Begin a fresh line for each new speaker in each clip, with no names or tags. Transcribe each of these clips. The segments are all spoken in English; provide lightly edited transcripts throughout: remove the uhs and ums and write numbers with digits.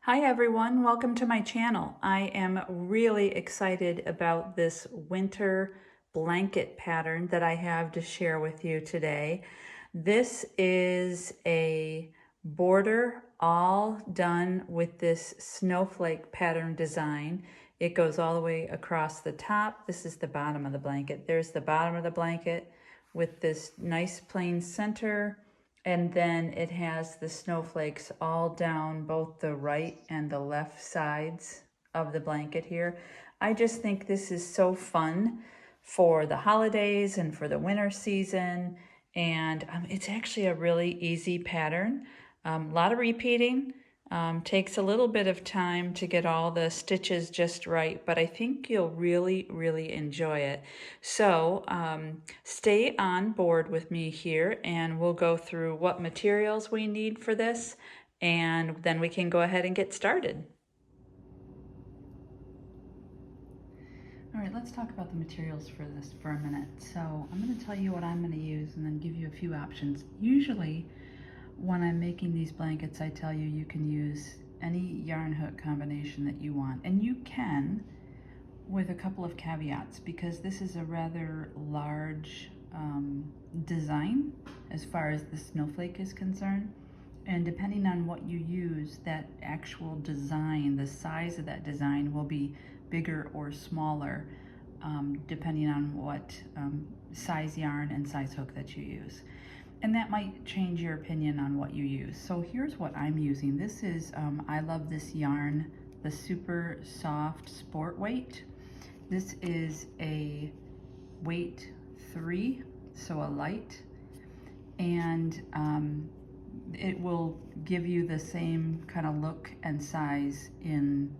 Hi everyone, welcome to my channel. I am really excited about this winter blanket pattern that I have to share with you today. This is a border all done with this snowflake pattern design. It goes all the way across the top. This is the bottom of the blanket. There's the bottom of the blanket with this nice plain center. And then it has the snowflakes all down both the right and the left sides of the blanket here. I just think this is so fun for the holidays and for the winter season. And it's actually a really easy pattern. A lot of repeating. Takes a little bit of time to get all the stitches just right, but I think you'll really enjoy it. So stay on board with me here and we'll go through what materials we need for this, and then we can go ahead and get started. All right, let's talk about the materials for this for a minute. So I'm going to tell you what I'm going to use and then give you a few options. Usually when I'm making these blankets, I tell you can use any yarn hook combination that you want, and you can, with a couple of caveats, because this is a rather large design as far as the snowflake is concerned, and depending on what you use, that actual design, the size of that design will be bigger or smaller depending on what size yarn and size hook that you use. And that might change your opinion on what you use. So here's what I'm using. This is, I love this yarn, the Super Soft Sport Weight. This is a weight 3, so a light, and it will give you the same kind of look and size in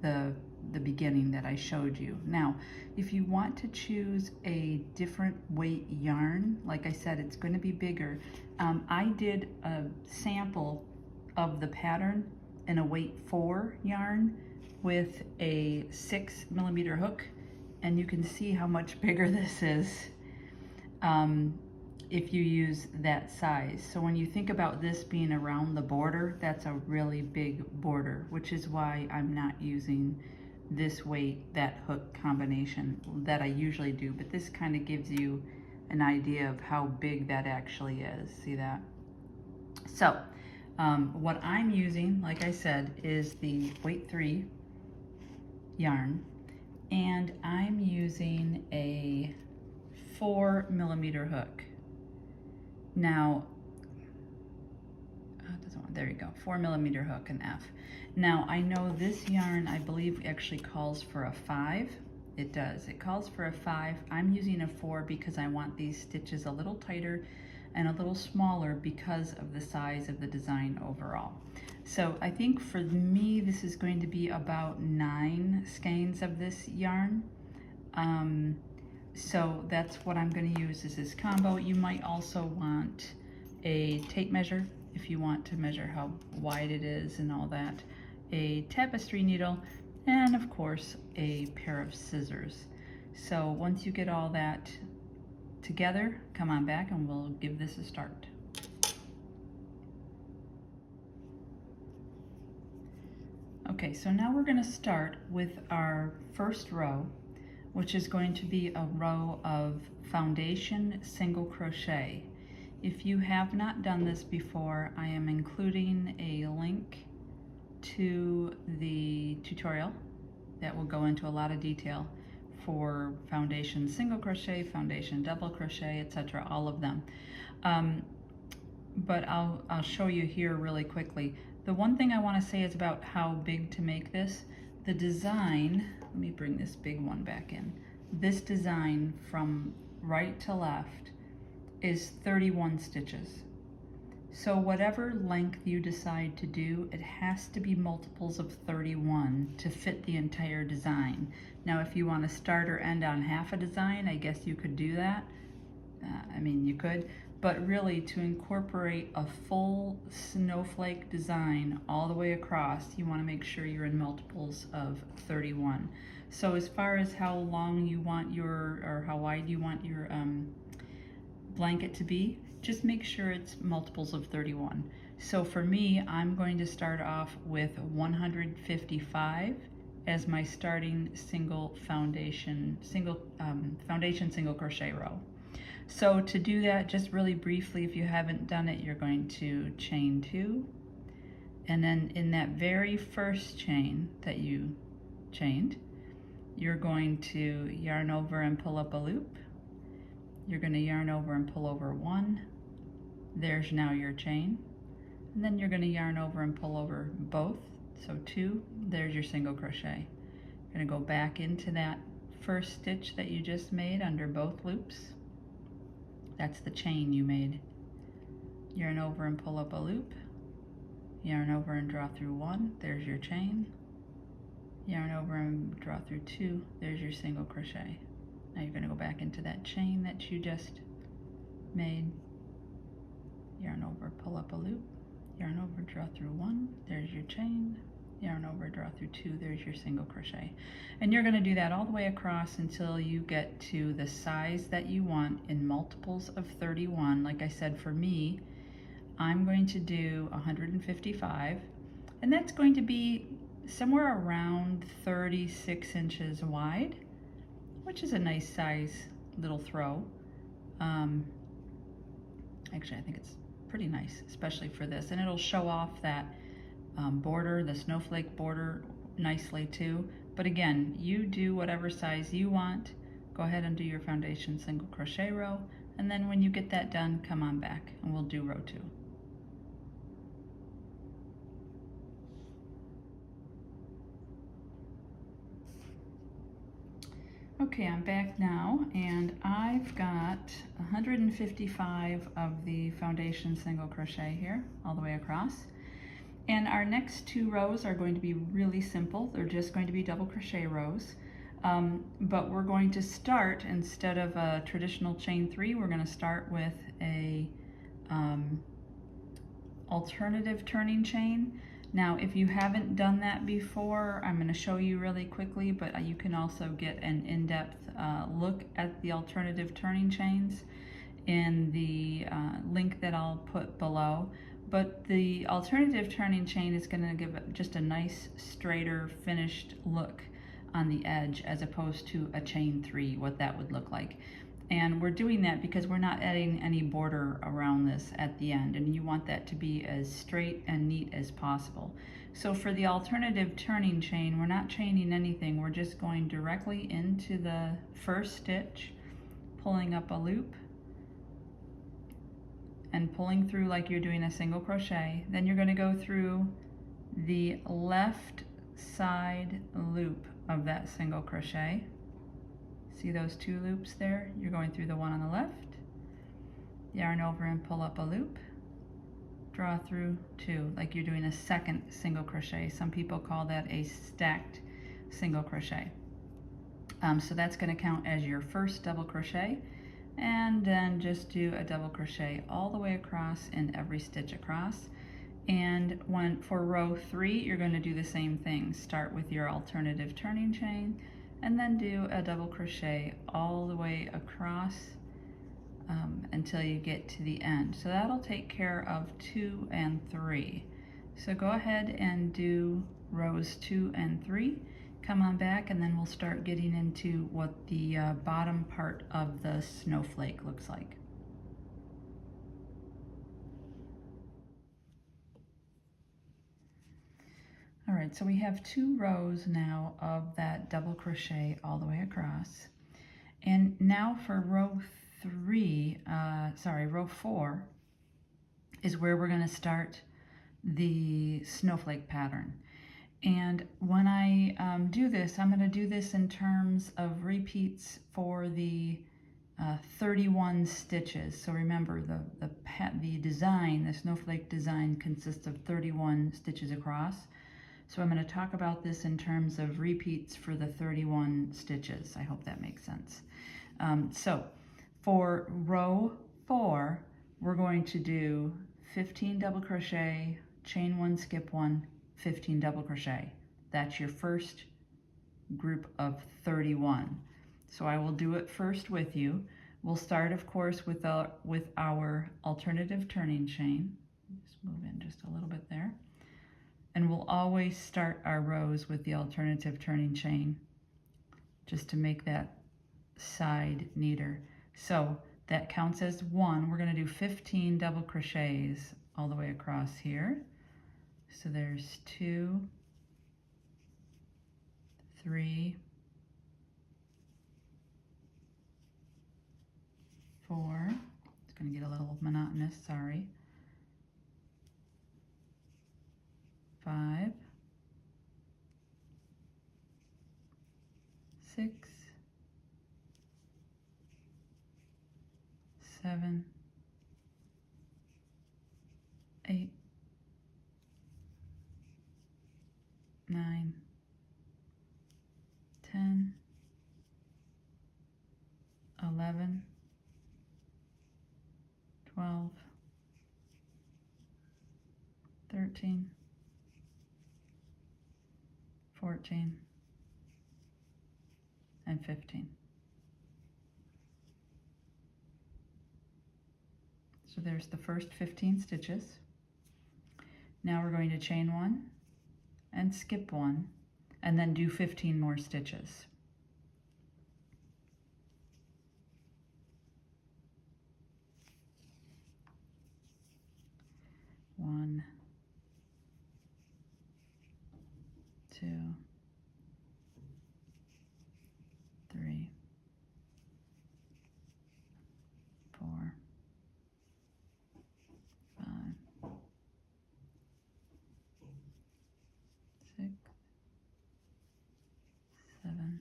the beginning that I showed you. Now, if you want to choose a different weight yarn, like I said, it's going to be bigger. I did a sample of the pattern in a weight 4 yarn with a 6mm hook, and you can see how much bigger this is if you use that size. So when you think about this being around the border, that's a really big border, which is why I'm not using this weight, that hook combination that I usually do, but this kind of gives you an idea of how big that actually is. See that? So what I'm using, like I said, is the weight 3 yarn, and I'm using a 4mm hook. Now, there you go, 4mm hook and F. Now, I know this yarn, I believe, actually calls for a 5. It does. It calls for a 5. I'm using a 4 because I want these stitches a little tighter and a little smaller because of the size of the design overall. So I think for me, this is going to be about 9 skeins of this yarn. So that's what I'm going to use is this combo. You might also want a tape measure if you want to measure how wide it is and all that, a tapestry needle, and of course a pair of scissors. So once you get all that together, come on back and we'll give this a start. Okay, so now we're going to start with our first row, which is going to be a row of foundation single crochet. If you have not done this before, I am including a link to the tutorial that will go into a lot of detail for foundation single crochet, foundation double crochet, etc., all of them. But I'll show you here really quickly. The one thing I want to say is about how big to make this. The design, let me bring this big one back in. This design from right to left is 31 stitches. So whatever length you decide to do, it has to be multiples of 31 to fit the entire design. Now, if you want to start or end on half a design, I guess you could do that. I mean, you could, but really to incorporate a full snowflake design all the way across, you want to make sure you're in multiples of 31. So as far as how long you want your, or how wide you want your blanket to be, just make sure it's multiples of 31. So for me, I'm going to start off with 155 as my starting foundation single crochet row. So to do that, just really briefly, if you haven't done it, you're going to chain 2, and then in that very first chain that you chained, you're going to yarn over and pull up a loop. You're going to yarn over and pull over 1. There's now your chain. And then you're going to yarn over and pull over both, so 2. There's your single crochet. You're going to go back into that first stitch that you just made under both loops. That's the chain you made. Yarn over and pull up a loop. Yarn over and draw through 1. There's your chain. Yarn over and draw through 2. There's your single crochet. Now you're going to go back into that chain that you just made. Yarn over, pull up a loop. Yarn over, draw through 1, there's your chain. Yarn over, draw through 2, there's your single crochet. And you're going to do that all the way across until you get to the size that you want in multiples of 31. Like I said, for me, I'm going to do 155, and that's going to be somewhere around 36 inches wide, which is a nice size little throw. Actually, I think it's pretty nice, especially for this, and it'll show off that border, the snowflake border, nicely too. But again, you do whatever size you want. Go ahead and do your foundation single crochet row, and then when you get that done, come on back and we'll do row 2. Okay, I'm back now, and I've got 155 of the foundation single crochet here all the way across. And our next 2 rows are going to be really simple. They're just going to be double crochet rows. But we're going to start, instead of a traditional chain 3, we're going to start with a alternative turning chain. Now, if you haven't done that before, I'm going to show you really quickly, but you can also get an in-depth look at the alternative turning chains in the link that I'll put below. But the alternative turning chain is going to give it just a nice, straighter, finished look on the edge, as opposed to a chain 3, what that would look like. And we're doing that because we're not adding any border around this at the end, and you want that to be as straight and neat as possible. So for the alternative turning chain, we're not chaining anything. We're just going directly into the first stitch, pulling up a loop, and pulling through like you're doing a single crochet. Then you're going to go through the left side loop of that single crochet. See those 2 loops there? You're going through the one on the left, yarn over and pull up a loop, draw through 2, like you're doing a second single crochet. Some people call that a stacked single crochet. So that's going to count as your first double crochet, and then just do a double crochet all the way across in every stitch across. And for row 3, you're going to do the same thing. Start with your alternative turning chain, and then do a double crochet all the way across until you get to the end. So that'll take care of 2 and 3. So go ahead and do rows 2 and 3. Come on back, and then we'll start getting into what the bottom part of the snowflake looks like. All right, so we have 2 rows now of that double crochet all the way across. And now for row 4 is where we're going to start the snowflake pattern. And when I do this, I'm going to do this in terms of repeats for the 31 stitches. So remember, the design, the snowflake design, consists of 31 stitches across. So I'm going to talk about this in terms of repeats for the 31 stitches. I hope that makes sense. So for row 4, we're going to do 15 double crochet, chain 1, skip 1, 15 double crochet. That's your first group of 31. So I will do it first with you. We'll start, of course, with our alternative turning chain. Just move in just a little bit there. And we'll always start our rows with the alternative turning chain just to make that side neater. So that counts as 1. We're going to do 15 double crochets all the way across here. So there's 2, 3, 4. It's going to get a little monotonous, sorry. 5, 6, 7, 8, 9, 10, 11, 12, 13, 14, and 15. So there's the first 15 stitches. Now we're going to chain 1 and skip 1 and then do 15 more stitches. 1, 2, 3, 4, 5, 6, 7,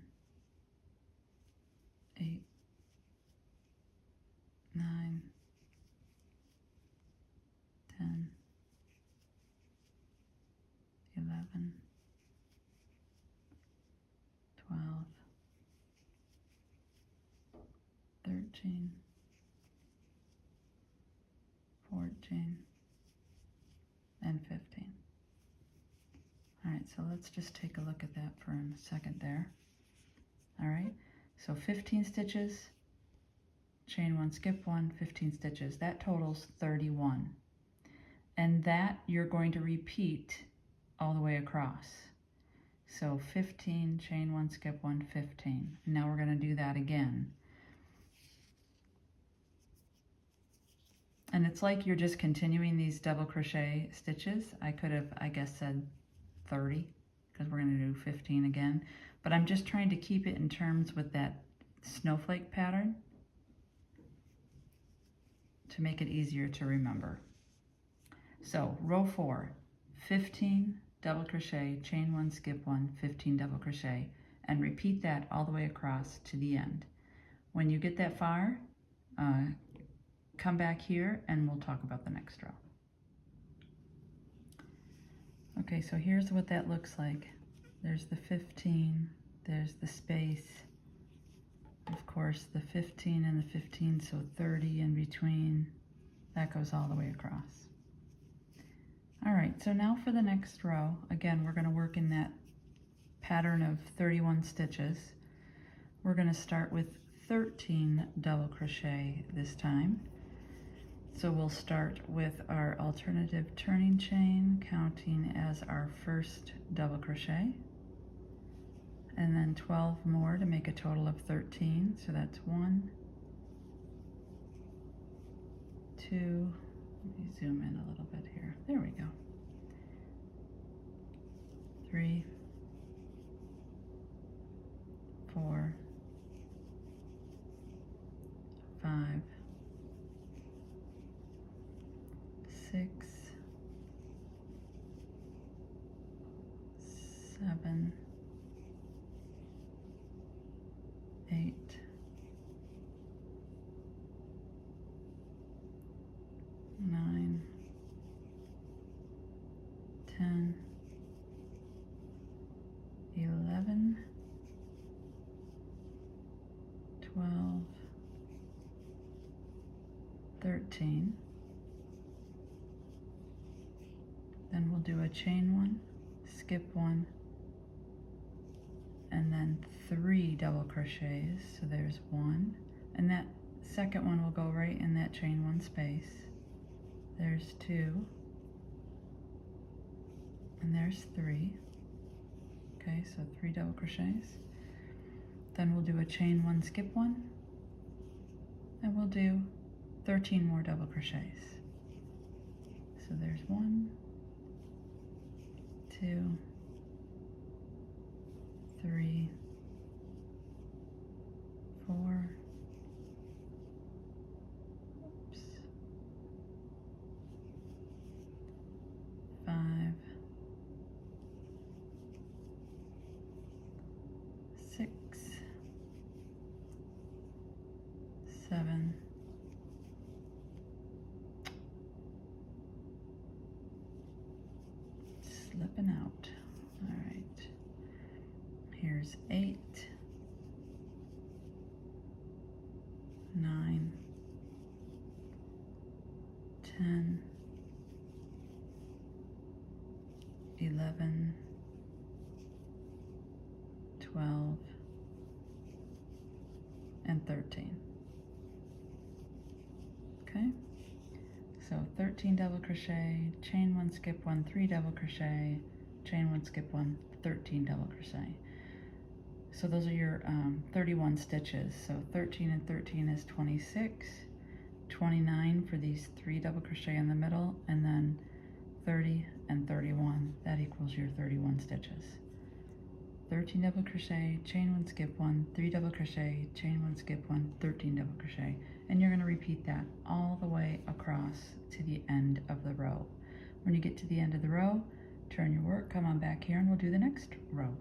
8, 9, 10, 11, 12, 13, 14, and 15. All right, so let's just take a look at that for a second there. All right, so 15 stitches, chain 1, skip 1, 15 stitches. That totals 31. And that you're going to repeat all the way across. So 15, chain 1, skip 1, 15. And now we're going to do that again. And it's like you're just continuing these double crochet stitches. I could have, I guess, said 30 because we're going to do 15 again. But I'm just trying to keep it in terms with that snowflake pattern to make it easier to remember. So row 4, 15 double crochet, chain 1, skip 1, 15 double crochet, and repeat that all the way across to the end. When you get that far, come back here and we'll talk about the next row. Okay, so here's what that looks like. There's the 15, there's the space, of course the 15 and the 15, so 30 in between. That goes all the way across. All right, so now for the next row, again, we're going to work in that pattern of 31 stitches. We're going to start with 13 double crochet this time. So we'll start with our alternative turning chain, counting as our first double crochet, and then 12 more to make a total of 13. So that's 1, 2, let me zoom in a little bit here. There we go. 3, 4, 5, 6, 7, 8, 9, 10, 11, 12, 13. Then we'll do a chain 1, skip 1, and then 3 double crochets. So there's 1, and that second one will go right in that chain 1 space. There's 2, and there's 3. Okay, so 3 double crochets. Then we'll do a chain 1, skip 1, and we'll do 13 more double crochets. So there's 1, 2, 3, 4, oops, 5, 6, 7, 'Slipping out. All right. Here's 8, 9, 10, 11, 12, and 13. Okay, so 13 double crochet, chain 1, skip 1, 3 double crochet, chain 1, skip 1, 13 double crochet. So those are your 31 stitches. So 13 and 13 is 26, 29 for these 3 double crochet in the middle, and then 30 and 31. That equals your 31 stitches. 13 double crochet, chain 1, skip 1, 3 double crochet, chain 1, skip 1, 13 double crochet. And you're going to repeat that all the way across to the end of the row. When you get to the end of the row, turn your work, come on back here, and we'll do the next row.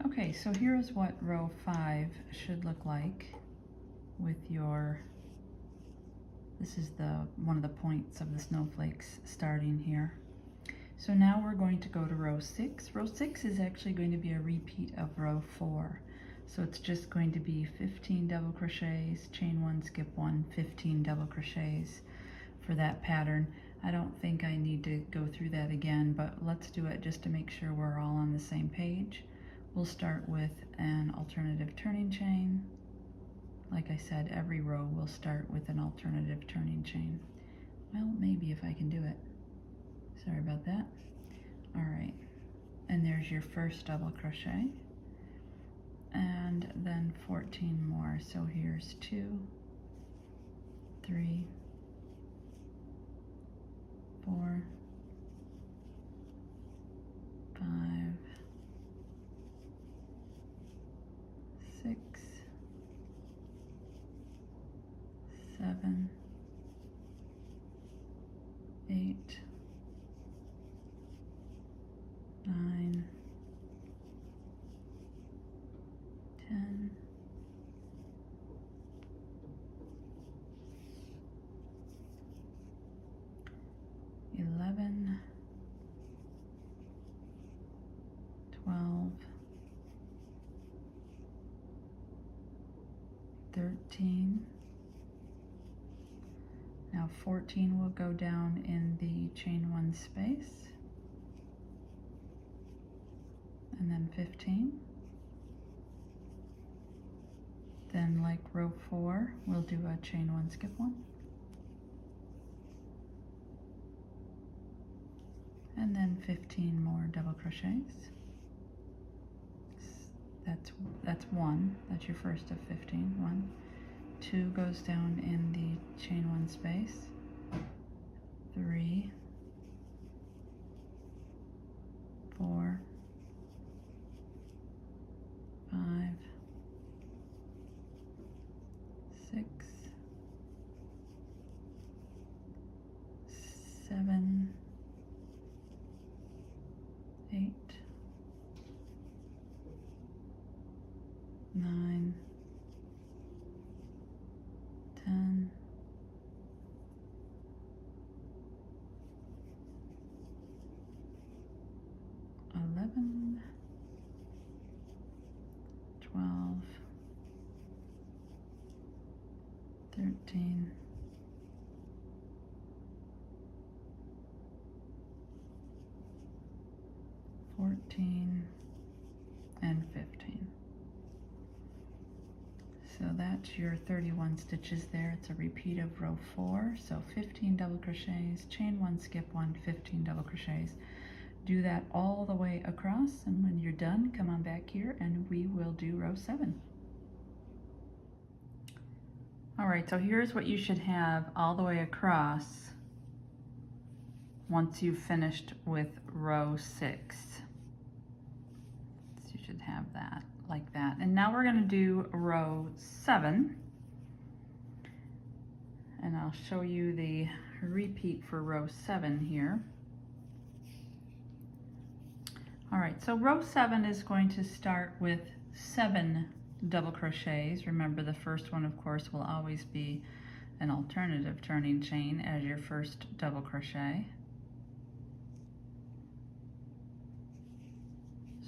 Okay, so here's what row 5 should look like with your, this is one of the points of the snowflakes starting here. So now we're going to go to row 6. Row 6 is actually going to be a repeat of row 4. So it's just going to be 15 double crochets, chain 1, skip 1, 15 double crochets for that pattern. I don't think I need to go through that again, but let's do it just to make sure we're all on the same page. We'll start with an alternative turning chain. Like I said, every row will start with an alternative turning chain. Well, maybe if I can do it. Sorry about that. All right, and there's your first double crochet, and then 14 more. So here's 2, 3, 4, 5, 6, 7, 8, 9, 10, 11, 12, 13. Now 14 will go down in the chain 1 space, and then 15. Then, like row 4, we'll do a chain 1, skip 1, and then 15 more double crochets. That's 1. That's your first of 15. 1, 2 goes down in the chain 1 space. 3, 4, 5, 6, 7, 8, 9, 10, 11, 12, 13, 14, and 15. So that's your 31 stitches there. It's a repeat of row 4, so 15 double crochets, chain 1, skip 1, 15 double crochets. Do that all the way across, and when you're done, come on back here and we will do row 7. All right, so here's what you should have all the way across once you've finished with row 6. So you should have that like that. And now we're going to do row 7. And I'll show you the repeat for row 7 here. All right, so row 7 is going to start with 7 double crochets. Remember, the first one, of course, will always be an alternative turning chain as your first double crochet.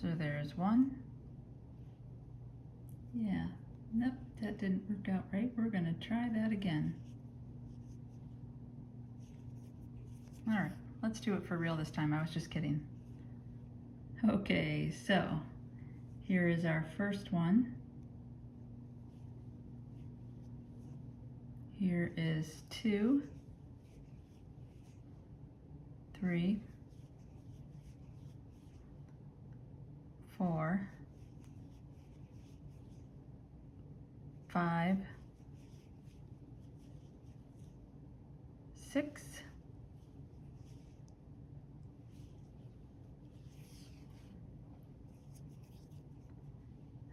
So there's 1. Yeah, nope, that didn't work out right. We're going to try that again. All right, let's do it for real this time. I was just kidding. Okay, so here is our first one. Here is 2, 3, 4, 5, 6,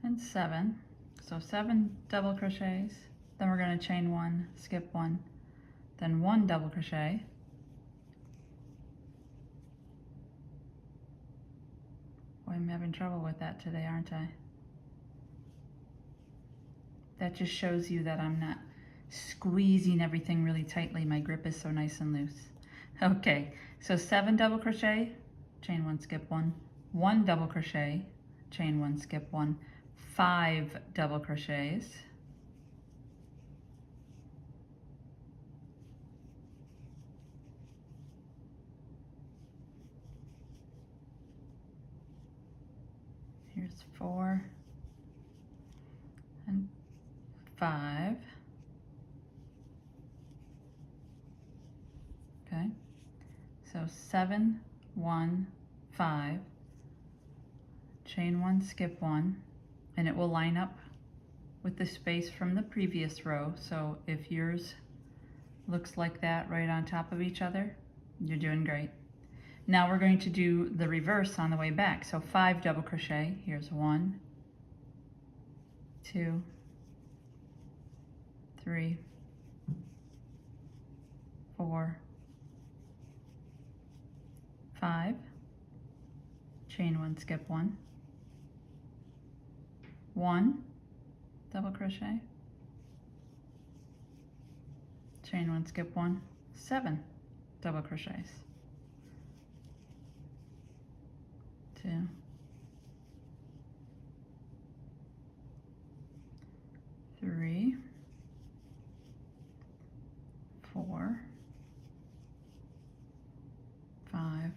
and 7. So 7 double crochets. Then we're going to chain 1, skip 1, then 1 double crochet. Boy, I'm having trouble with that today, aren't I? That just shows you that I'm not squeezing everything really tightly. My grip is so nice and loose. Okay, so 7 double crochet, chain 1, skip 1, 1 double crochet, chain 1, skip 1, 5 double crochets, here's 4 and 5. Okay, so 7, 1, 5, chain 1, skip 1, and it will line up with the space from the previous row. So if yours looks like that right on top of each other, you're doing great. Now we're going to do the reverse on the way back. So 5 double crochet, here's 1, 2, 3, 4, 5, chain 1, skip 1, 1 double crochet, chain 1, skip 1, 7 double crochets, 2, 3, 4, 5,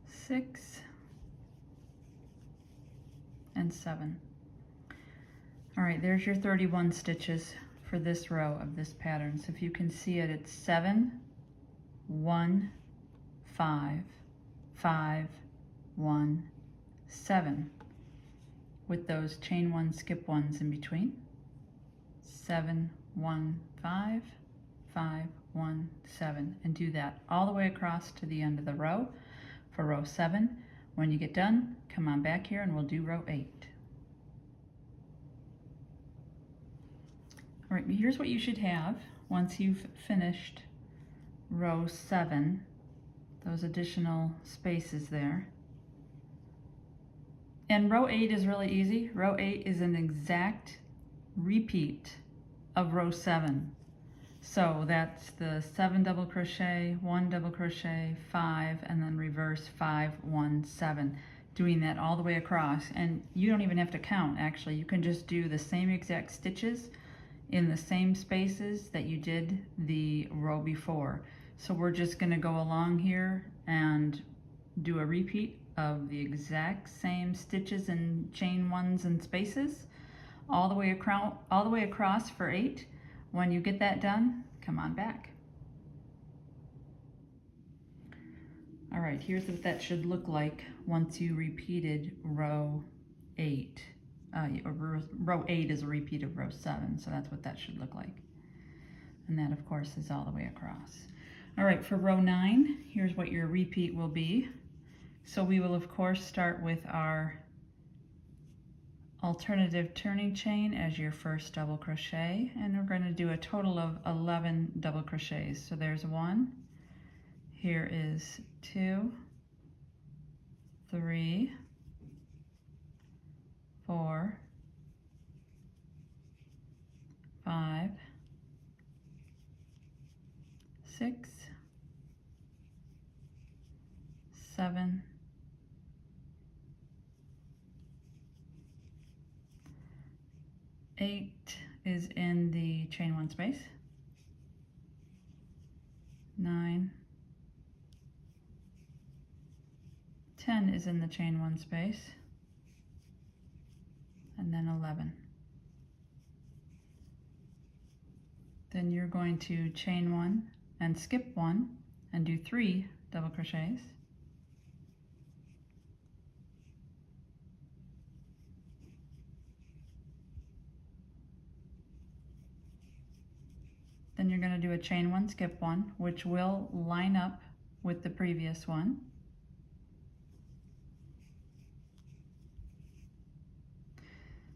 6, and 7. All right, there's your 31 stitches for this row of this pattern. So if you can see it, it's 7, 1, 5, 5, 1, 7, with those chain 1, skip 1s in between. 7, 1, 5, 5, 1, 7, and do that all the way across to the end of the row for row 7. When you get done, come on back here and we'll do row 8. All right, here's what you should have once you've finished row 7, those additional spaces there. And row 8 is really easy. Row 8 is an exact repeat of row 7. So that's the 7 double crochet, 1 double crochet, 5, and then reverse 5, 1, 7. Doing that all the way across. And you don't even have to count, actually. You can just do the same exact stitches in the same spaces that you did the row before. So we're just going to go along here and do a repeat of the exact same stitches and chain ones and spaces all the way across for 8. When you get that done, come on back. All right, here's what that should look like once you repeated row 8. Row 8 is a repeat of row 7, so that's what that should look like. And that, of course, is all the way across. All right, for row 9, here's what your repeat will be. So we will, of course, start with our alternative turning chain as your first double crochet, and we're going to do a total of 11 double crochets. So there's 1, here is 2, 3, 4, 5, 6, 7, 8 is in the chain 1 space, 9, 10 is in the chain 1 space, and then 11. Then you're going to chain 1 and skip 1 and do 3 double crochets. Then you're going to do a chain 1, skip 1, which will line up with the previous one.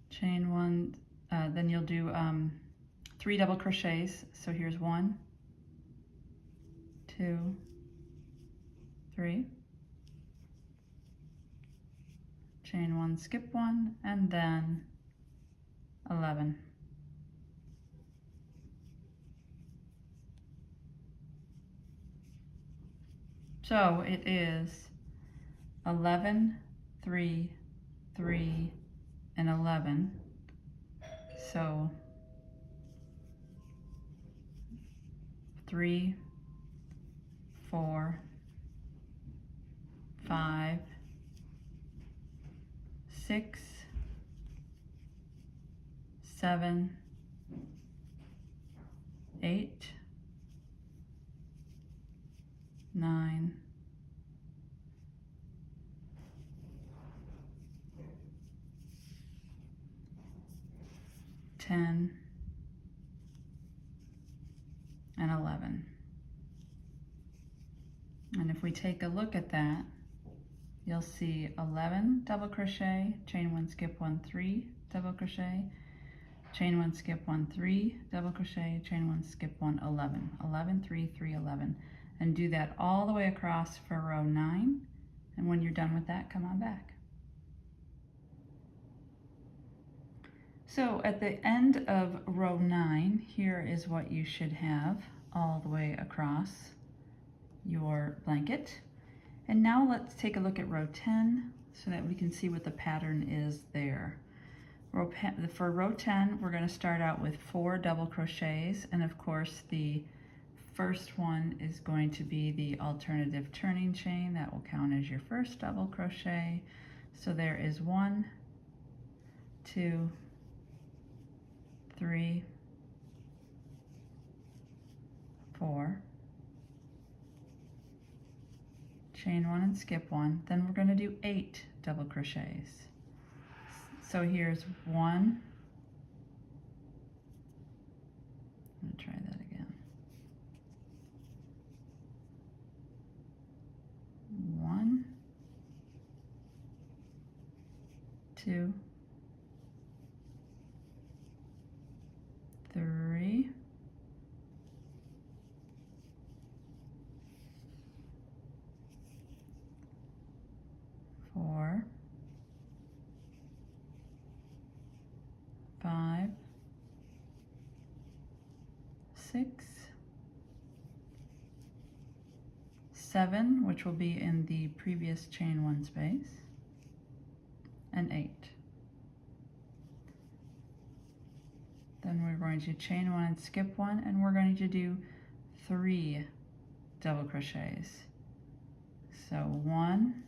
Chain 1, then you'll do 3 double crochets. So here's 1, 2, 3. Chain 1, skip 1, and then 11. So it is 11, 3, 3, and 11. So 3, 4, 5, 6, 7, 8, 9, 10, and 11. And if we take a look at that, you'll see 11 double crochet, chain 1, skip 1, 3 double crochet, chain 1, skip 1, 3 double crochet, chain 1, skip 1, 11, 11, 3, 3, 11, and do that all the way across for row 9. And when you're done with that, come on back. So at the end of row 9, here is what you should have all the way across your blanket. And now let's take a look at row 10 so that we can see what the pattern is there. For row 10, we're going to start out with 4 double crochets, and of course the first one is going to be the alternative turning chain. That will count as your first double crochet. So there is 1, 2, 3, 4, chain 1 and skip 1. Then we're going to do 8 double crochets. So here's 1. I'm going to try that again. 1, 2, 3, 4, 5, 6, 7, which will be in the previous chain 1 space, and 8. Then we're going to chain 1 and skip 1, and we're going to do 3 double crochets. So 1,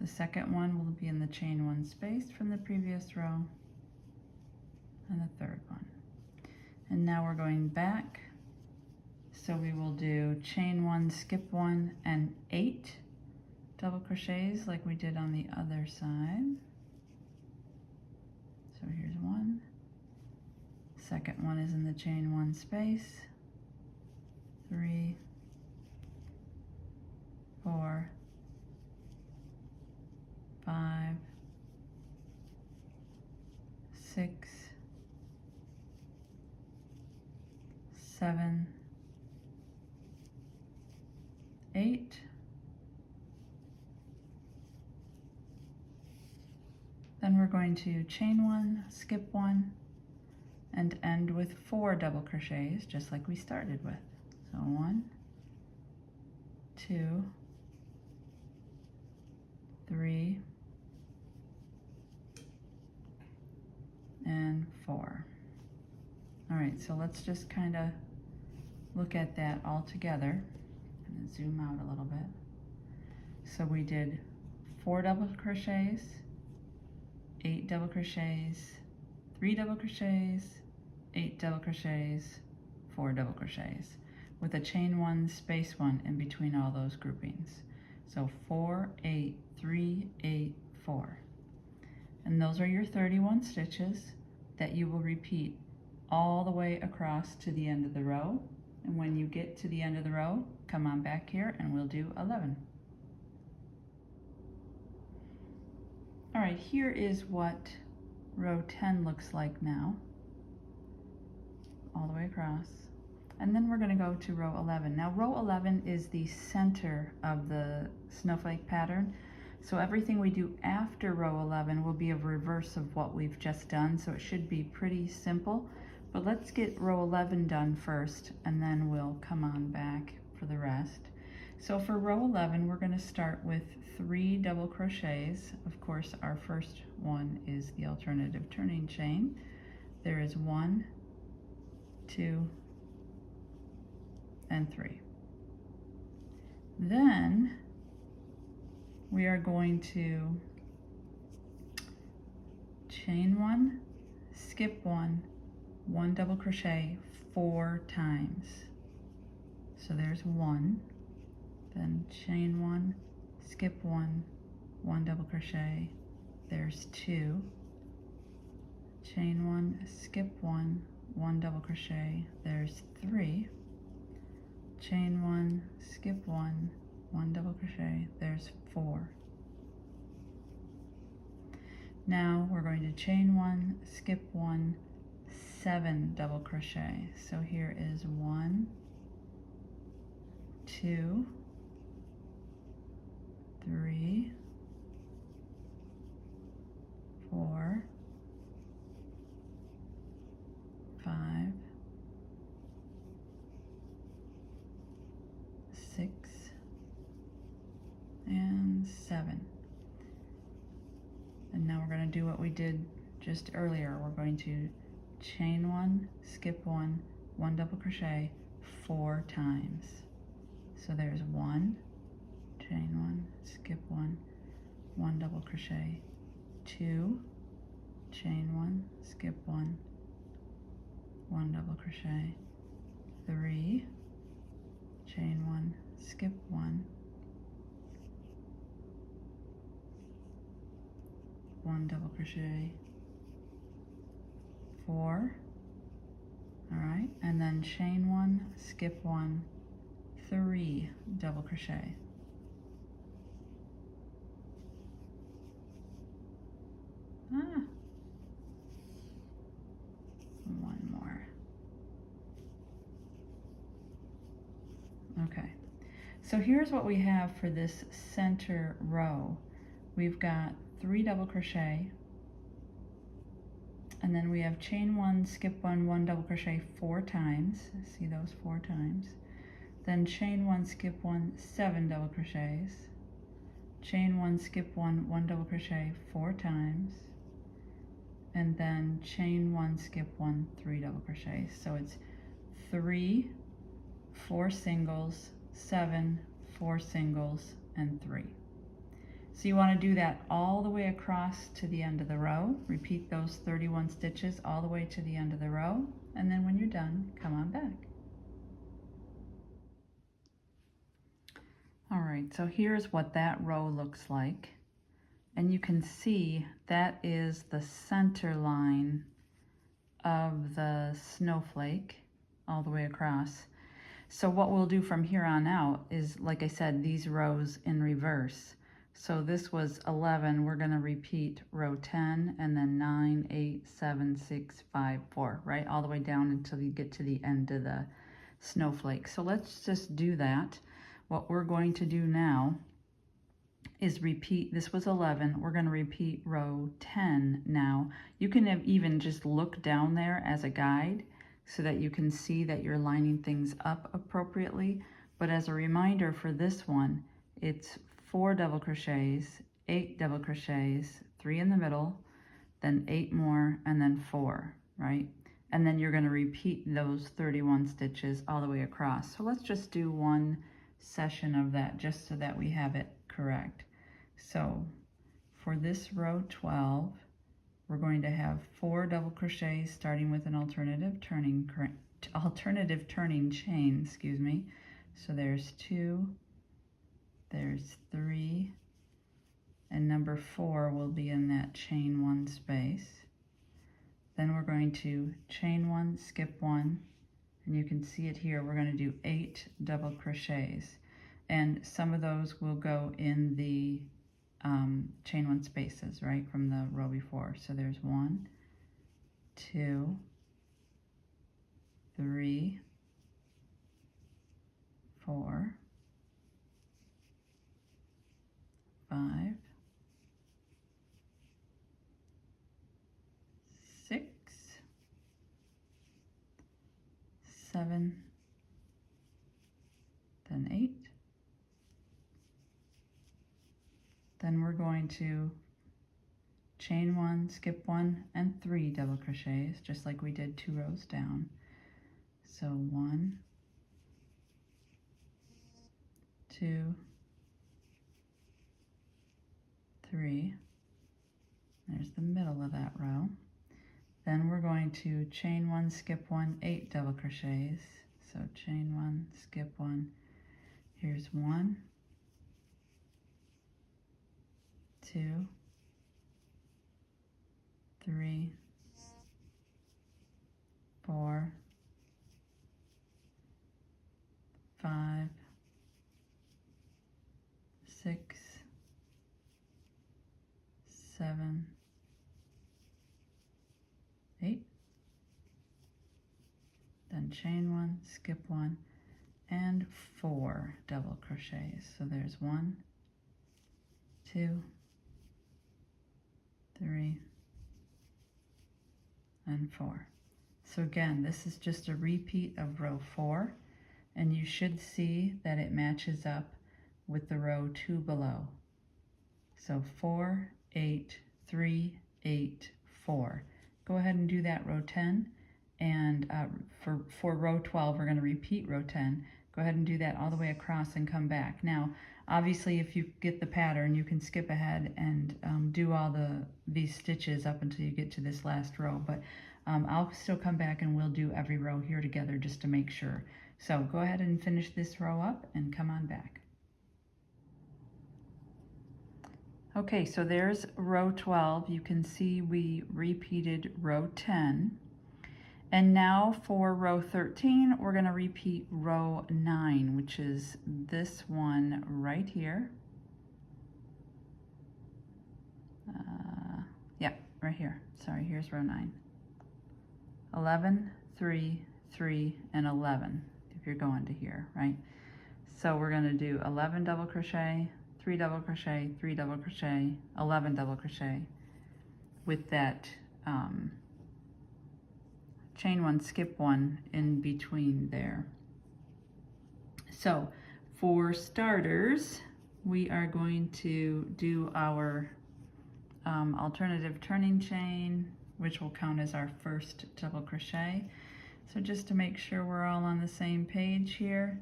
The second one will be in the chain one space from the previous row, and the third one. And now we're going back. So we will do chain one, skip one, and 8 double crochets like we did on the other side. So here's one. Second one is in the chain one space. 3, 4, 5, 6, 7, 8, then we're going to chain one, skip one, and end with 4 double crochets, just like we started with. So 1, 2, 3, and 4. All right, so let's just kind of look at that all together and zoom out a little bit. So we did 4 double crochets, 8 double crochets, 3 double crochets, 8 double crochets, 4 double crochets, with a chain one, space one in between all those groupings. So 4, 8, 3, 8, 4. And those are your 31 stitches that you will repeat all the way across to the end of the row. And when you get to the end of the row, come on back here and we'll do 11. All right, here is what row 10 looks like now, all the way across. And then we're going to go to row 11. Now row 11 is the center of the snowflake pattern. So everything we do after row 11 will be a reverse of what we've just done. So it should be pretty simple, but let's get row 11 done first and then we'll come on back for the rest. So for row 11, we're going to start with 3 double crochets. Of course, our first one is the alternative turning chain. There is 1, 2, and 3. Then we are going to chain 1, skip 1, 1 double crochet 4 times. So there's 1, then chain 1, skip 1, 1 double crochet, there's 2, chain 1, skip 1, 1 double crochet, there's 3, chain 1, skip 1, 1 double crochet, there's 4. Now we're going to chain 1, skip 1, 7 double crochet. So here is 1, 2, 3, 4, 5, 6, and 7. And now we're going to do what we did just earlier. We're going to chain 1, skip 1, 1 double crochet 4 times. So there's 1, chain 1, skip 1, 1 double crochet, 2, chain 1, skip 1, 1 double crochet, 3, chain 1, skip 1, 1 double crochet, 4, all right, and then chain 1, skip 1, 3 double crochet. One more. Okay, so here's what we have for this center row. We've got 3 double crochet, and then we have chain 1, skip 1, 1 double crochet 4 times. See those 4 times. Then chain 1, skip 1, 7 double crochets. Chain 1, skip 1, 1 double crochet 4 times. And then chain 1, skip 1, 3 double crochets. So it's 3, 4 singles, 7, 4 singles, and 3. So you want to do that all the way across to the end of the row. Repeat those 31 stitches all the way to the end of the row, and then when you're done, come on back. All right, so here's what that row looks like. And you can see that is the center line of the snowflake all the way across. So what we'll do from here on out is, like I said, these rows in reverse. So this was 11, we're going to repeat row 10 and then 9, 8, 7, 6, 5, 4, right? All the way down until you get to the end of the snowflake. So let's just do that. What we're going to do now is repeat, this was 11, we're going to repeat row 10 now. You can have even just look down there as a guide so that you can see that you're lining things up appropriately. But as a reminder for this one, it's 4 double crochets, 8 double crochets, 3 in the middle, then 8 more, and then 4, right? And then you're going to repeat those 31 stitches all the way across. So let's just do one session of that just so that we have it correct. So for this row 12, we're going to have 4 double crochets starting with an alternative turning chain, excuse me. So there's 2, there's 3, and number 4 will be in that chain 1 space. Then we're going to chain 1, skip 1, and you can see it here. We're going to do 8 double crochets, and some of those will go in the chain 1 spaces, right, from the row before. So there's 1, 2, 3, 4, 5, 6, 7, then 8. Then we're going to chain 1, skip 1, and 3 double crochets, just like we did 2 rows down. So 1, 2, 3, there's the middle of that row. Then we're going to chain 1, skip 1, 8 double crochets. So chain 1, skip 1, here's 1, 2, 3, 4, 5, 6, 7, 8, then chain 1, skip 1, and 4 double crochets. So there's 1, 2, 3, and 4. So again, this is just a repeat of row 4, and you should see that it matches up with the row 2 below. So 4, 8, 3, 8, 4. Go ahead and do that row 10, and for row 12, we're going to repeat row 10. Go ahead and do that all the way across and come back. Now, obviously, if you get the pattern, you can skip ahead and do all these stitches up until you get to this last row, but I'll still come back and we'll do every row here together just to make sure. So go ahead and finish this row up and come on back. Okay, so there's row 12. You can see we repeated row 10. And now for row 13, we're going to repeat row 9, which is this one right here. Yeah, right here. Sorry, here's row 9. 11, 3, 3, and 11, if you're going to here, right? So we're going to do 11 double crochet, 3 double crochet, 3 double crochet, 11 double crochet with that chain 1, skip 1 in between there. So for starters, we are going to do our alternative turning chain, which will count as our first double crochet. So just to make sure we're all on the same page here,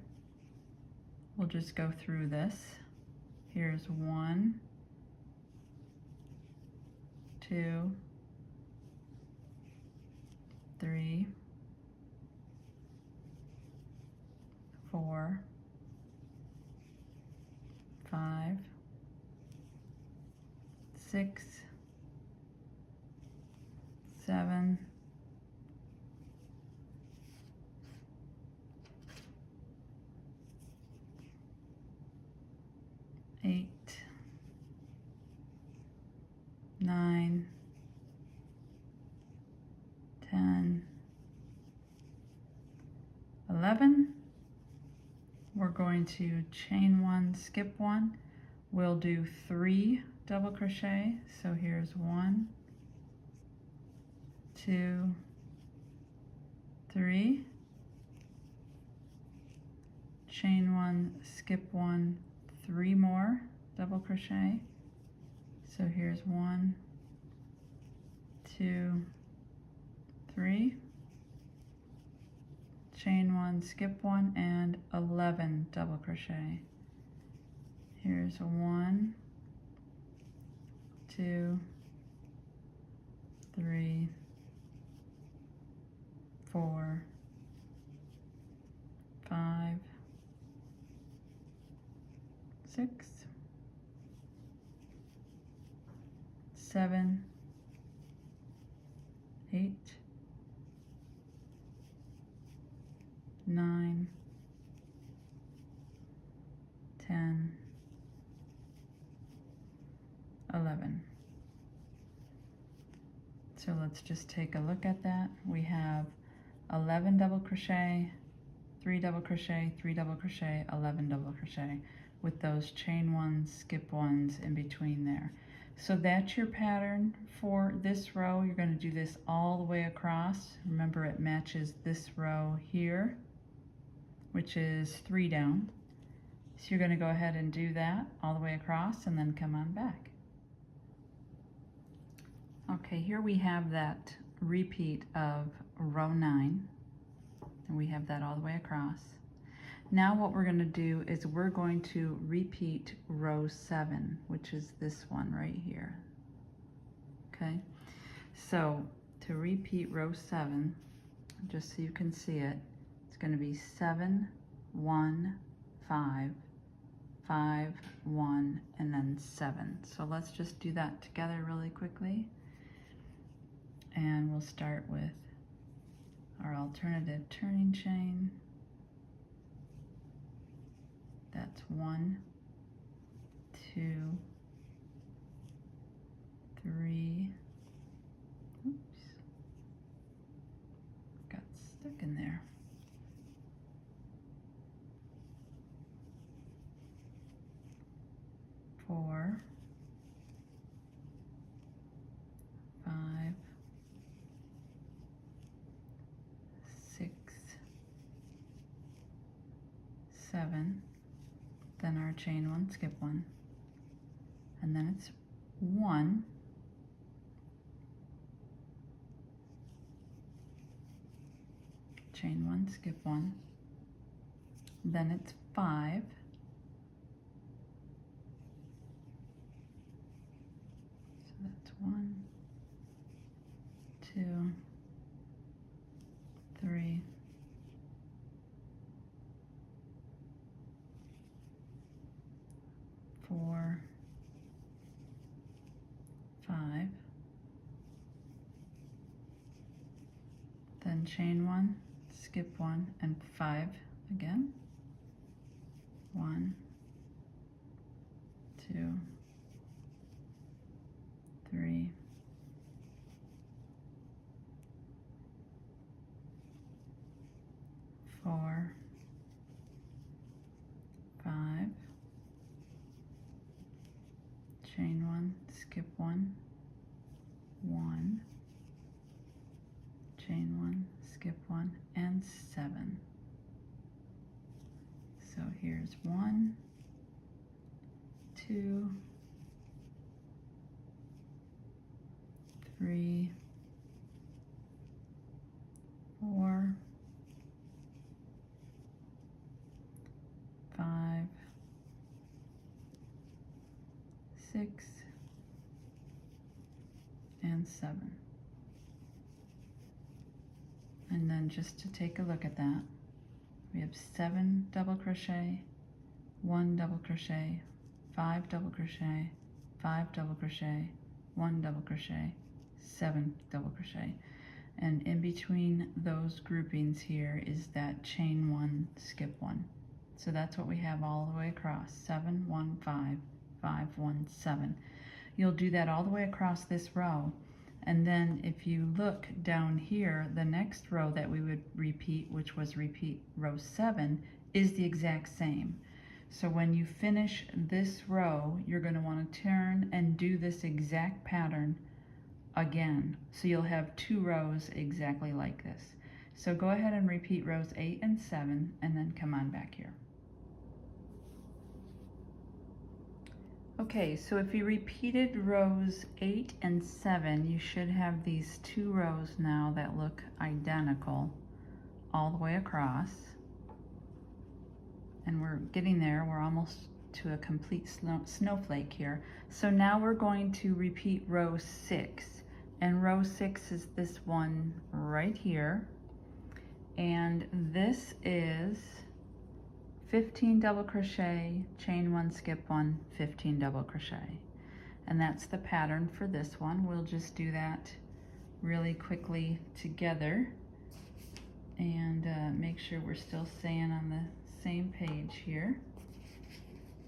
we'll just go through this. Here's 1, 2, 3, 4, 5, 6, 7, 8, 9, 10, 11. We're going to chain 1, skip 1. We'll do 3 double crochet. So here's 1, 2, 3. Chain 1, skip 1, 3 more double crochet. So here's 1, 2, 3. Chain 1, skip 1, and 11 double crochet. Here's 1, 2, 3, 4, 5, 6, 7, 8, 9, 10, 11. So let's just take a look at that. We have 11 double crochet, 3 double crochet, 3 double crochet, 11 double crochet with those chain 1s, skip 1s in between there. So that's your pattern for this row. You're going to do this all the way across. Remember, it matches this row here, which is 3 down. So you're going to go ahead and do that all the way across and then come on back. Okay, here we have that repeat of row 9, and we have that all the way across. Now what we're going to do is we're going to repeat row 7, which is this one right here. Okay, so to repeat row 7, just so you can see it, it's going to be 7, 1, 5, 5, 1, and then 7. So let's just do that together really quickly. And we'll start with our alternative turning chain. That's 1, 2, 3. Oops. Got stuck in there. 4, 5, 6, 7. Then our chain 1, skip 1, and then it's 1, chain 1, skip 1, then it's 5, so that's 1, 2, 3, 4, 5, then chain 1, skip 1, and 5 again. 1, 2, 3, 4, 5, chain 1, skip 1, 1, chain 1, skip 1, and 7. So here's 1, 2, 3, 4, 5, 6, and 7. And then just to take a look at that, we have 7 double crochet, 1 double crochet, 5 double crochet, 5 double crochet, 1 double crochet, 7 double crochet. And in between those groupings here is that chain 1, skip 1. So that's what we have all the way across, 7, 1, 5, 5, 1, 7. You'll do that all the way across this row. And then if you look down here, the next row that we would repeat, which was repeat row 7, is the exact same. So when you finish this row, you're going to want to turn and do this exact pattern again. So you'll have 2 rows exactly like this. So go ahead and repeat rows 8 and 7 and then come on back here. Okay, so if you repeated rows 8 and 7, you should have these 2 rows now that look identical all the way across. And we're getting there, we're almost to a complete snowflake here. So now we're going to repeat row 6. And row 6 is this one right here. And this is 15 double crochet, chain 1, skip 1, 15 double crochet. And that's the pattern for this one. We'll just do that really quickly together and make sure we're still staying on the same page here.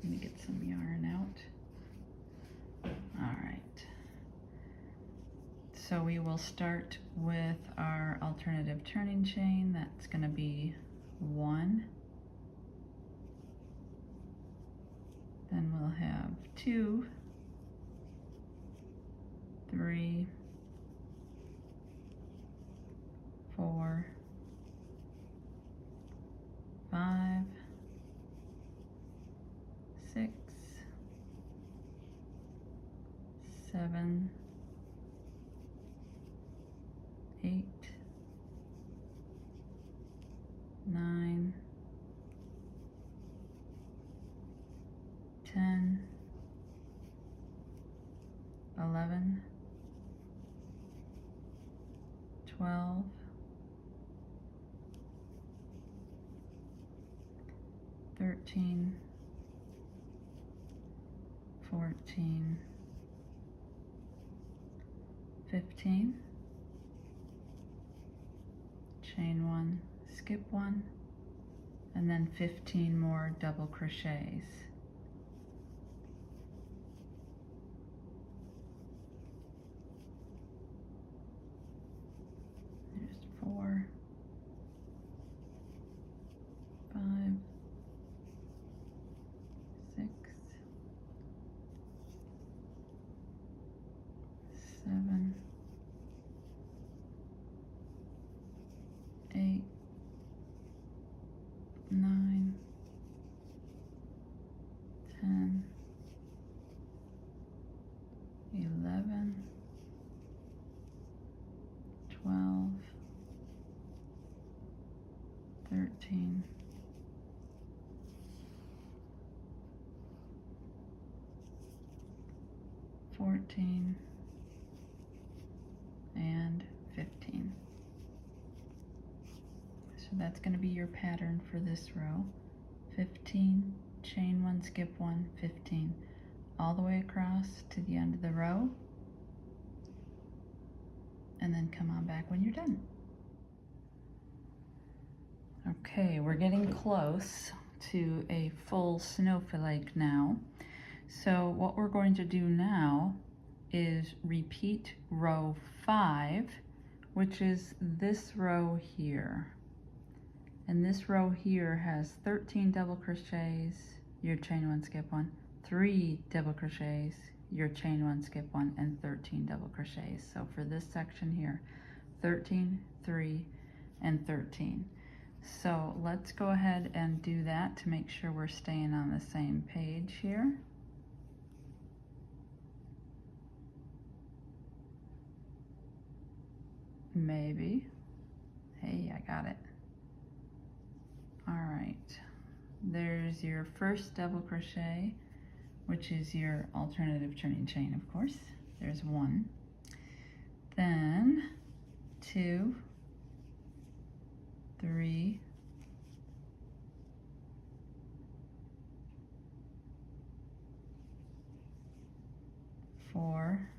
Let me get some yarn out. All right. So we will start with our alternative turning chain. That's going to be 1. Then we'll have 2, 3, 4, 5, 6, 7, 8, 9, 10, 11, 12, 13, 14, 15, chain 1, skip 1, and then 15 more double crochets. There's 4, 5, 6, 7, 8, 9, 10, 11, 12, 13, 14, and 15. So that's going to be your pattern for this row. 15, chain 1, skip 1, 15. All the way across to the end of the row. And then come on back when you're done. Okay, we're getting close to a full snowflake now. So what we're going to do now is repeat row 5, which is this row here. And this row here has 13 double crochets, your chain 1, skip 1, 3 double crochets, your chain 1, skip 1, and 13 double crochets. So for this section here, 13, 3, and 13. So let's go ahead and do that to make sure we're staying on the same page here. Maybe. Hey, I got it. All right. There's your first double crochet, which is your alternative turning chain, of course. There's 1. then 2, 3, 4,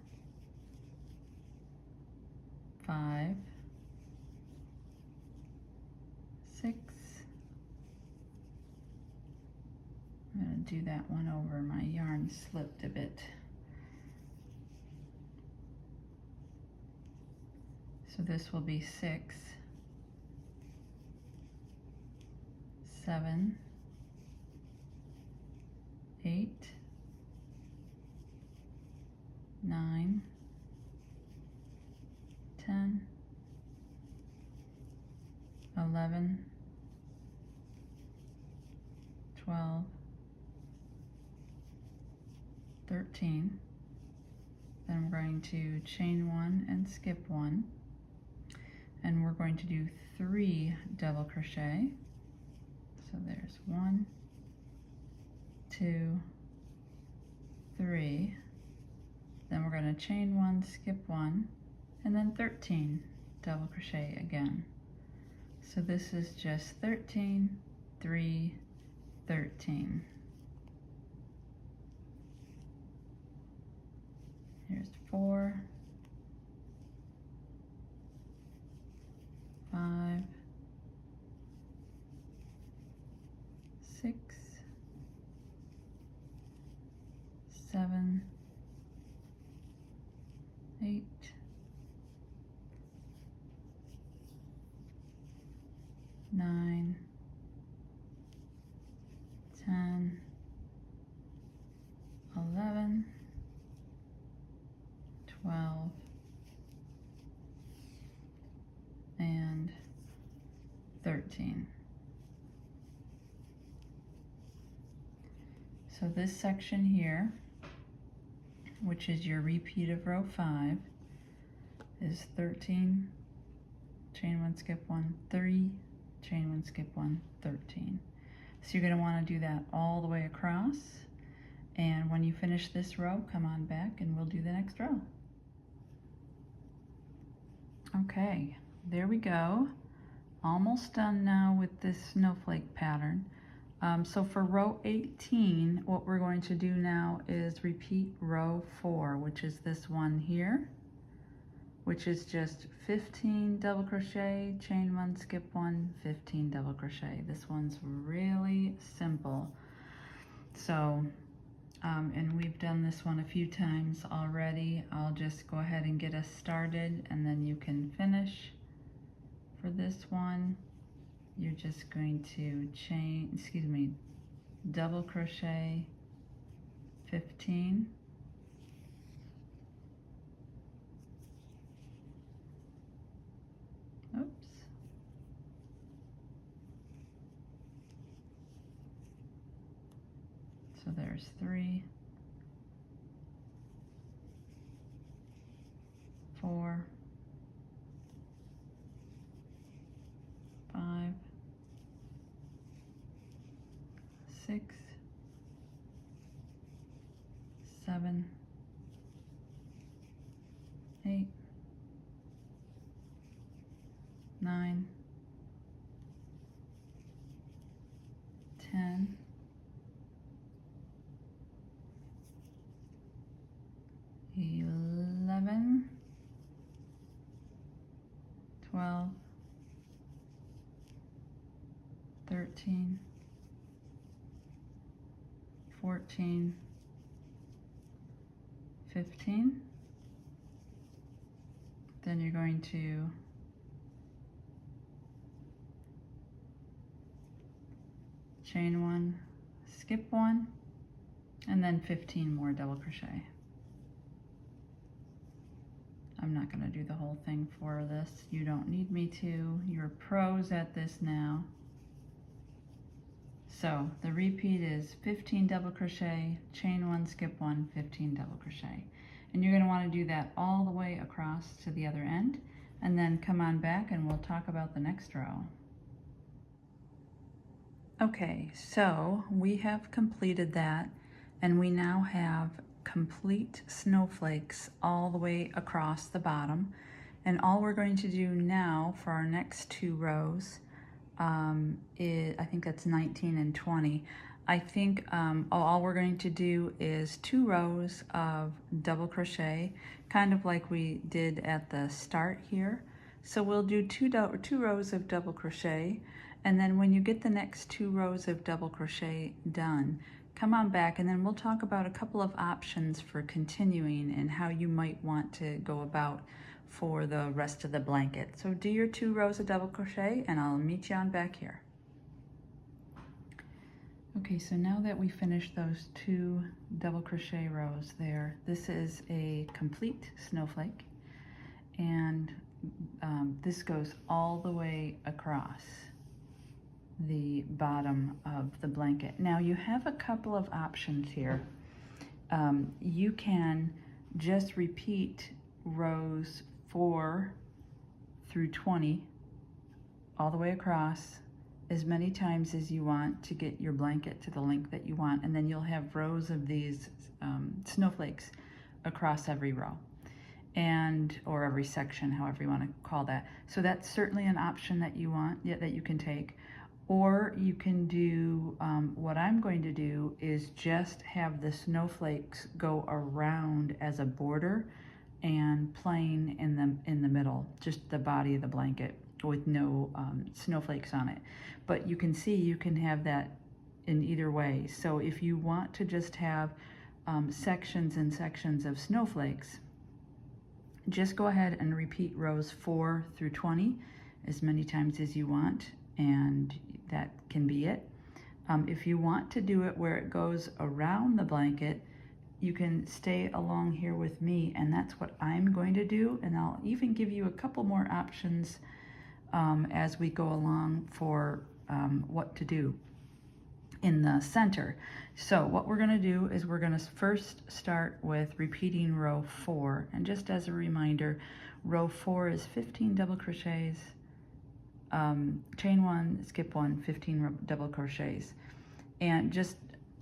5, 6. I'm going to do that one over. My yarn slipped a bit. So this will be 6, 7, 8, 9, 10, 11, 12, 13. Then we're going to chain 1 and skip 1. And we're going to do 3 double crochet. So there's 1, 2, 3. Then we're going to chain 1, skip 1, and then 13 double crochet again. So this is just 13, 3, 13. Here's 4, 5, 6, 7, 8, 9, 10, 11, 12, and 13. So this section here, which is your repeat of row 5, is 13, chain 1, skip 1, 3, chain 1, skip 1, 13. So you're going to want to do that all the way across, and when you finish this row, come on back and we'll do the next row. Okay, there we go. Almost done now with this snowflake pattern. So for row 18, what we're going to do now is repeat row 4, which is this one here, which is just 15 double crochet, chain 1, skip 1, 15 double crochet. This one's really simple. So, and we've done this one a few times already. I'll just go ahead and get us started, and then you can finish. For this one, you're just going to double crochet 15, oops, so there's 3, 4, 5, 6, 7, 8, 9, 10, 11, 12, 13, 14, 15. Then you're going to chain 1, skip 1, and then 15 more double crochet. I'm not going to do the whole thing for this. You don't need me to. You're pros at this now. So the repeat is 15 double crochet, chain 1, skip 1, 15 double crochet. And you're going to want to do that all the way across to the other end, and then come on back and we'll talk about the next row. Okay, so we have completed that, and we now have complete snowflakes all the way across the bottom. And all we're going to do now for our next 2 rows is, I think that's 19 and 20. I think all we're going to do is 2 rows of double crochet, kind of like we did at the start here. So we'll do two rows of double crochet, and then when you get the next 2 rows of double crochet done, come on back and then we'll talk about a couple of options for continuing and how you might want to go about for the rest of the blanket. So do your 2 rows of double crochet and I'll meet you on back here. Okay, so now that we finished those 2 double crochet rows there, this is a complete snowflake, and this goes all the way across the bottom of the blanket. Now you have a couple of options here. You can just repeat rows 4 through 20 all the way across as many times as you want to get your blanket to the length that you want, and then you'll have rows of these snowflakes across every row, or every section, however you want to call that. So that's certainly an option that you want, that you can take. Or you can do, what I'm going to do is just have the snowflakes go around as a border and plain in the middle, just the body of the blanket with no snowflakes on it. But you can see you can have that in either way. So if you want to just have sections and sections of snowflakes, just go ahead and repeat rows 4 through 20 as many times as you want, and that can be it. If you want to do it where it goes around the blanket, you can stay along here with me, and that's what I'm going to do, and I'll even give you a couple more options as we go along for what to do in the center. So what we're going to do is we're going to first start with repeating row 4, and just as a reminder, row 4 is 15 double crochets, chain 1, skip 1, 15 double crochets. And just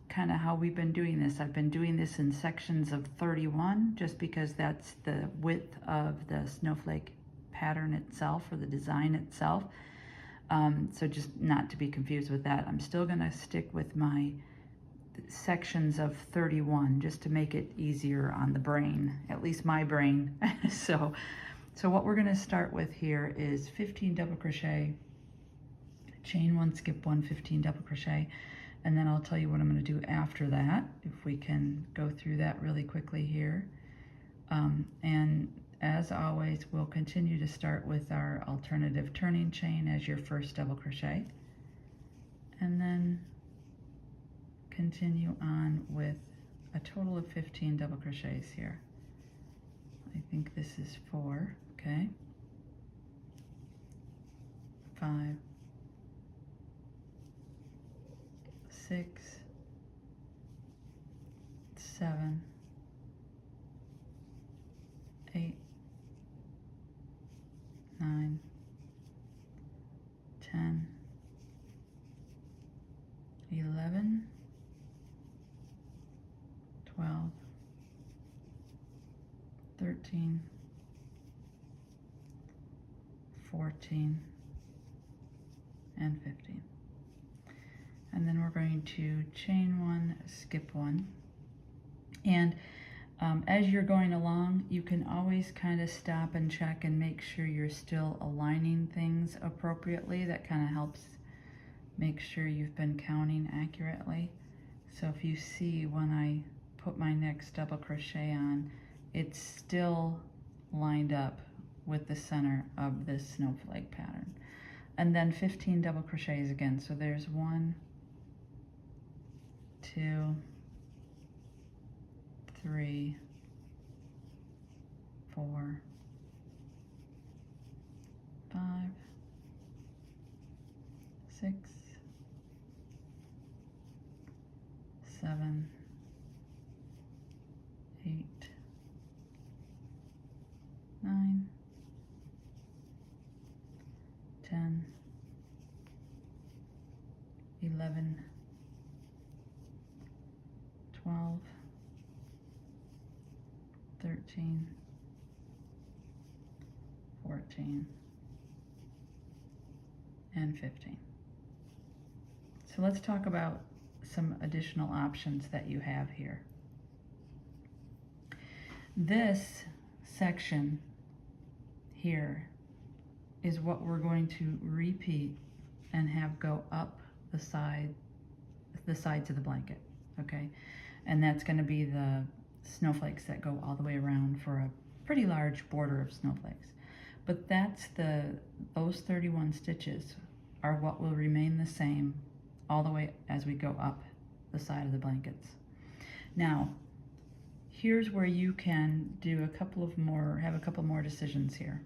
kind of how we've been doing this, I've been doing this in sections of 31 just because that's the width of the snowflake pattern itself, or the design itself. So just not to be confused with that, I'm still going to stick with my sections of 31 just to make it easier on the brain, at least my brain. So what we're going to start with here is 15 double crochet, chain 1, skip 1, 15 double crochet, and then I'll tell you what I'm going to do after that, if we can go through that really quickly here. And as always, we'll continue to start with our alternative turning chain as your first double crochet, and then continue on with a total of 15 double crochets here. I think this is 4, okay, 5, 6, 7, 8, 9, 10, 11, 12, 13, 14, and 15. And then we're going to chain 1, skip 1. And as you're going along, you can always kind of stop and check and make sure you're still aligning things appropriately. That kind of helps make sure you've been counting accurately. So if you see when I put my next double crochet on, it's still lined up with the center of this snowflake pattern. And then 15 double crochets again. So there's 1, 2, 3, 4, 5, 6, 7, 8, 9, 10, 11, 12, 13, 14, and 15. So let's talk about some additional options that you have here. This section here is what we're going to repeat and have go up the sides of the blanket, okay? And that's going to be the snowflakes that go all the way around for a pretty large border of snowflakes. But those 31 stitches are what will remain the same all the way as we go up the side of the blankets. Now, here's where you can do have a couple more decisions here.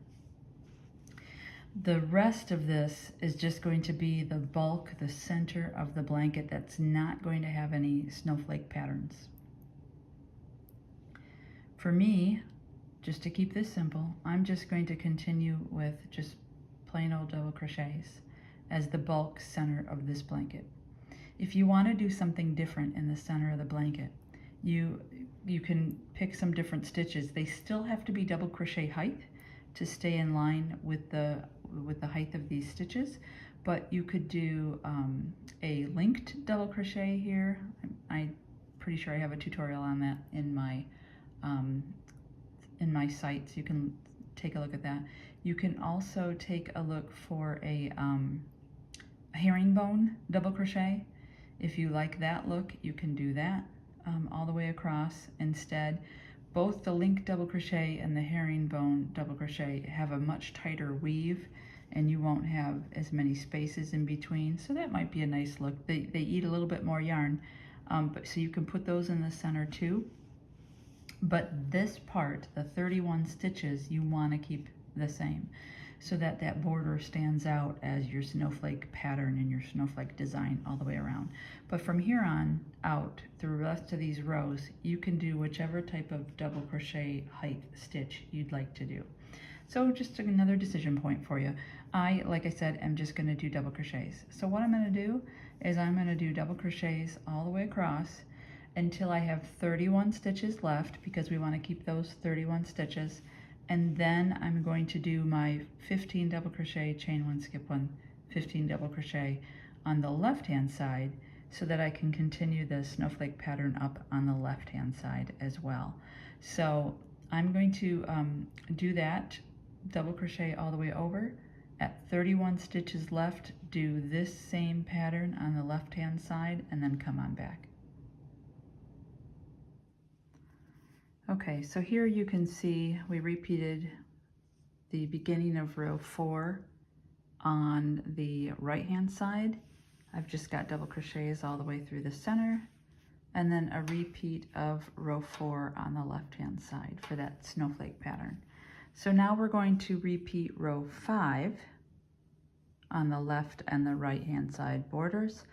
The rest of this is just going to be the bulk, the center of the blanket that's not going to have any snowflake patterns. For me, just to keep this simple, I'm just going to continue with just plain old double crochets as the bulk center of this blanket. If you want to do something different in the center of the blanket, you can pick some different stitches. They still have to be double crochet height to stay in line with the height of these stitches, but you could do a linked double crochet here. I'm pretty sure I have a tutorial on that in my site, so you can take a look at that. You can also take a look for a herringbone double crochet. If you like that look, you can do that all the way across instead. Both the link double crochet and the herringbone double crochet have a much tighter weave, and you won't have as many spaces in between, so that might be a nice look. They eat a little bit more yarn, but so you can put those in the center too. But this part, the 31 stitches, you want to keep the same so that that border stands out as your snowflake pattern and your snowflake design all the way around. But from here on out, through the rest of these rows, you can do whichever type of double crochet height stitch you'd like to do. So just another decision point for you. Like I said, am just going to do double crochets. So what I'm going to do is I'm going to do double crochets all the way across until I have 31 stitches left, because we want to keep those 31 stitches. And then I'm going to do my 15 double crochet, chain one, skip one, 15 double crochet on the left hand side, so that I can continue the snowflake pattern up on the left hand side as well. So I'm going to do that double crochet all the way over. At 31 stitches left, do this same pattern on the left hand side, and then come on back. Okay, so here you can see we repeated the beginning of row 4 on the right hand side. I've just got double crochets all the way through the center, and then a repeat of row 4 on the left hand side for that snowflake pattern. So now we're going to repeat row 5 on the left and the right hand side borders.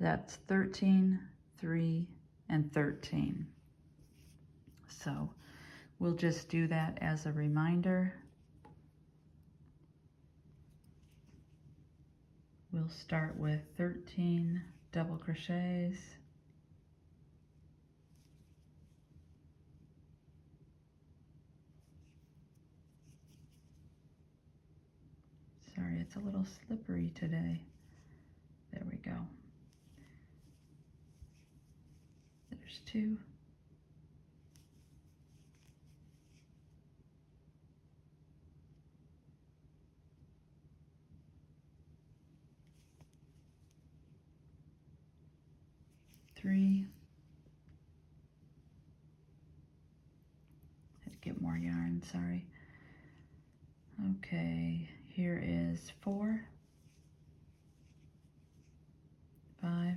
That's 13, 3, and 13. So we'll just do that as a reminder. We'll start with 13 double crochets. Sorry, it's a little slippery today. There we go. There's 2. Three. Had to get more yarn, sorry. Okay, here is 4, 5,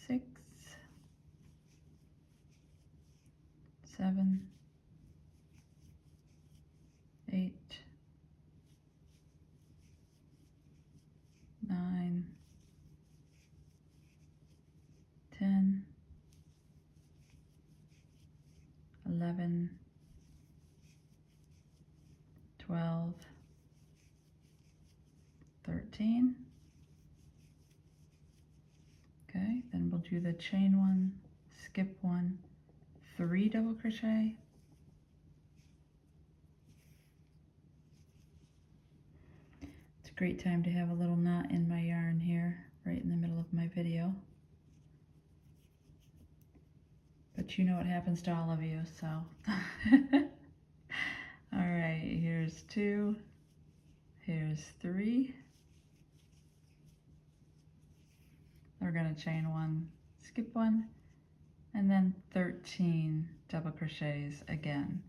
6, 7, 8, 9, 10, 11, 12, 13. Okay, then we'll do the chain 1, skip 1, 3 double crochet, it's a great time to have a little knot in my yarn here right in the middle of my video, but you know what happens to all of you, so all right, here's 2, here's 3, we're going to chain 1, skip 1, and then 13 double crochets again.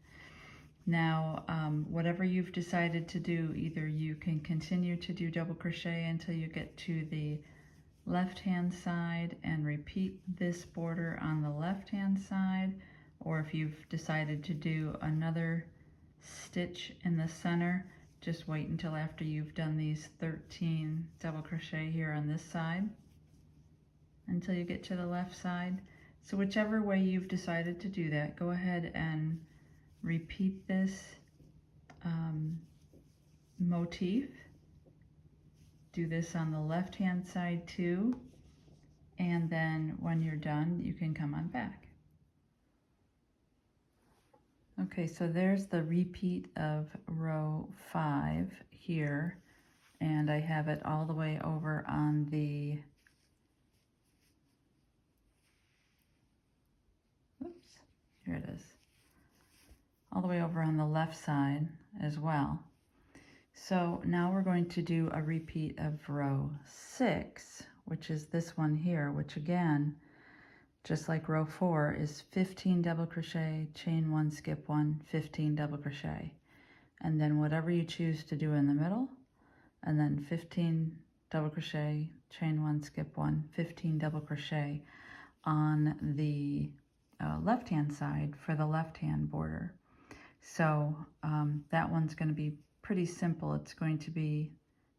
Now, whatever you've decided to do, either you can continue to do double crochet until you get to the left hand side and repeat this border on the left hand side, or if you've decided to do another stitch in the center, just wait until after you've done these 13 double crochet here on this side until you get to the left side. So whichever way you've decided to do that, go ahead and repeat this motif. Do this on the left hand side too, and then when you're done you can come on back. Okay, so there's the repeat of row 5 here, and I have it all the way over on the here it is, all the way over on the left side as well. So now we're going to do a repeat of row 6, which is this one here, which again, just like row 4, is 15 double crochet, chain 1, skip 1, 15 double crochet, and then whatever you choose to do in the middle, and then 15 double crochet, chain 1, skip 1, 15 double crochet on the left hand side for the left hand border. So that one's going to be pretty simple. It's going to be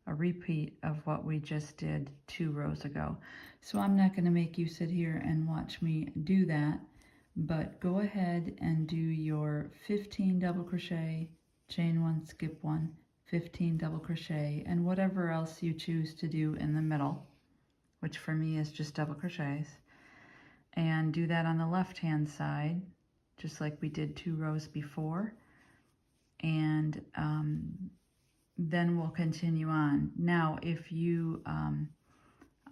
a repeat of what we just did 2 rows ago. So I'm not going to make you sit here and watch me do that, but go ahead and do your 15 double crochet, chain 1, skip 1, 15 double crochet, and whatever else you choose to do in the middle, which for me is just double crochets, and do that on the left hand side just like we did 2 rows before, and then we'll continue on. Now if you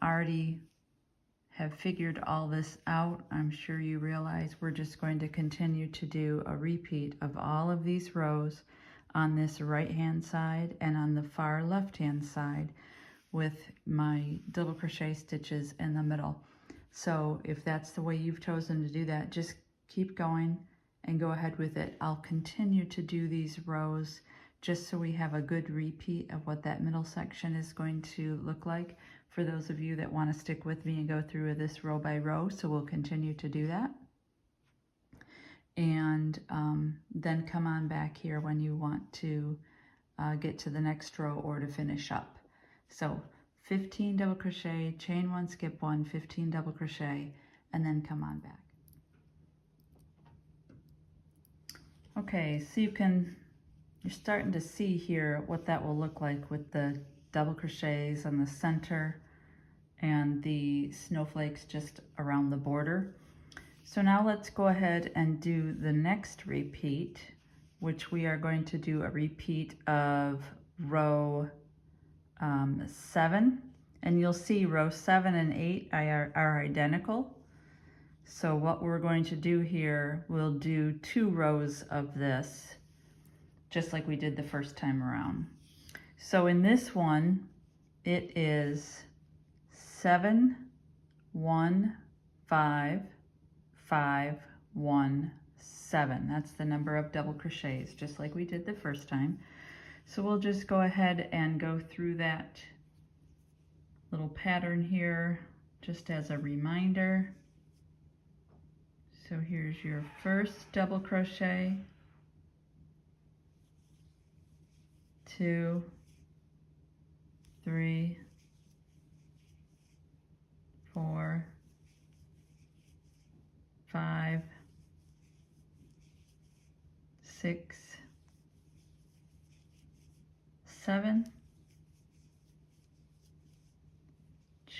already have figured all this out, I'm sure you realize we're just going to continue to do a repeat of all of these rows on this right hand side and on the far left hand side with my double crochet stitches in the middle. So if that's the way you've chosen to do that, just keep going and go ahead with it. I'll continue to do these rows just so we have a good repeat of what that middle section is going to look like for those of you that want to stick with me and go through this row by row. So we'll continue to do that. And then come on back here when you want to get to the next row or to finish up. So 15 double crochet, chain 1, skip 1, 15 double crochet, and then come on back. Okay, so you're starting to see here what that will look like with the double crochets on the center and the snowflakes just around the border. So now let's go ahead and do the next repeat, which we are going to do a repeat of row 7, and you'll see row 7 and 8 are identical. So what we're going to do here, we'll do 2 rows of this, just like we did the first time around. So in this one, it is 7, 1, 5, 5, 1, 7. That's the number of double crochets, just like we did the first time. So we'll just go ahead and go through that little pattern here just as a reminder. So here's your first double crochet, 2, 3, 4, 5, 6, 7,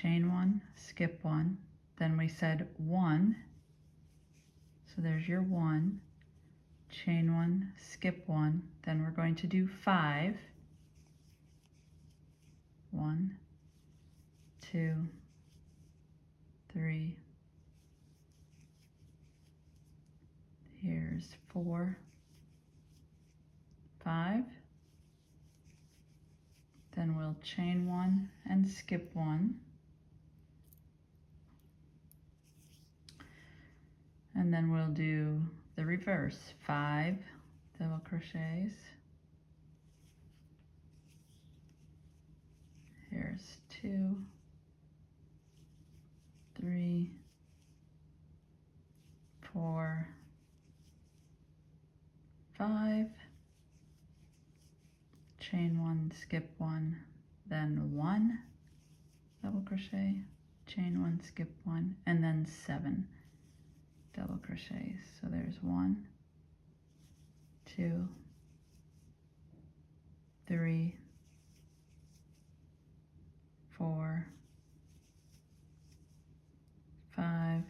chain 1, skip 1, then we said 1, so there's your 1, chain 1, skip 1, then we're going to do 5, 1, 2, 3, here's 4, 5, then we'll chain 1 and skip 1, and then we'll do the reverse, 5 double crochets, here's 2, 3, 4, 5, chain 1, skip 1, then 1 double crochet, chain 1, skip 1, and then 7 double crochets. So there's 1, 2, 3, 4, 5,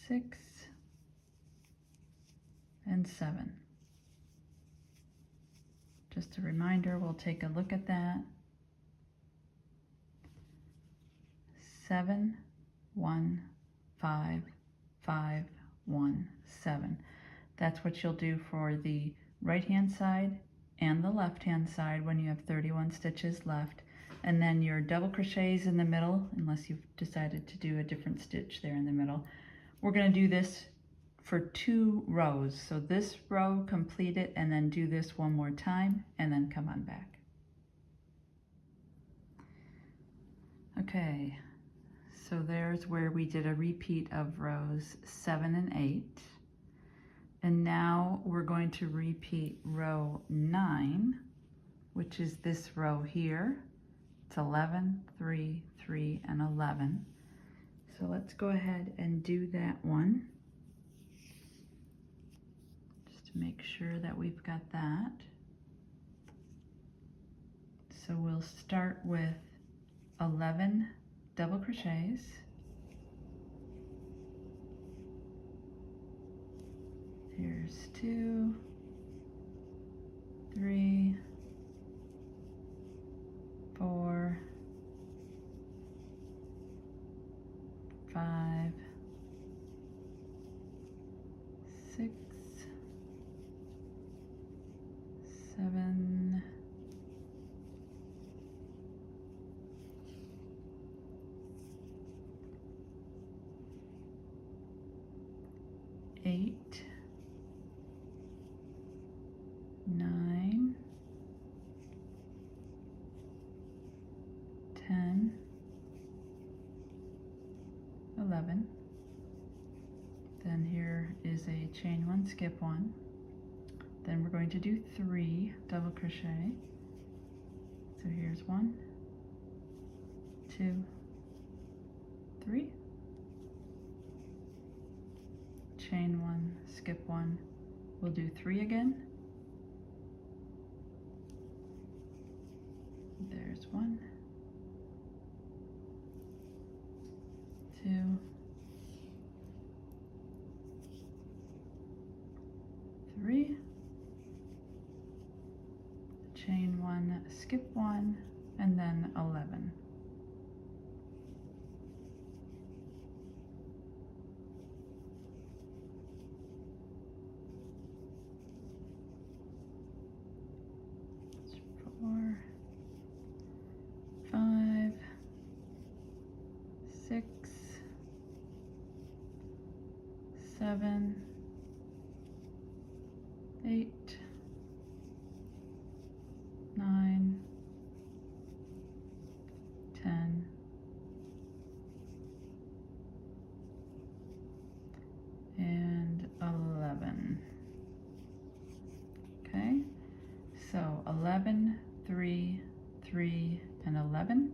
6, and 7. Just a reminder, we'll take a look at that. 7, 1, 5, 5, 1, 7. That's what you'll do for the right hand side and the left hand side when you have 31 stitches left. And then your double crochets in the middle, unless you've decided to do a different stitch there in the middle. We're going to do this for 2 rows. So this row, complete it, and then do this one more time, and then come on back. Okay, so there's where we did a repeat of rows 7 and 8. And now we're going to repeat row 9, which is this row here. It's 11, 3, 3, and 11. So let's go ahead and do that one. Just to make sure that we've got that. So we'll start with 11 double crochets. Here's 2, 3, 4, 5, 6, 7, 8, 9, 10, 11. Then here is a chain 1, skip 1. Then we're going to do 3 double crochet. So here's 1, 2, 3. Chain 1, skip 1. We'll do 3 again. There's 1, 2, 3, chain 1, skip 1, and then 11. That's 4, 5, 6, 7, 8, 9, 10, and 11. Okay, so 11, 3, 3, and 11.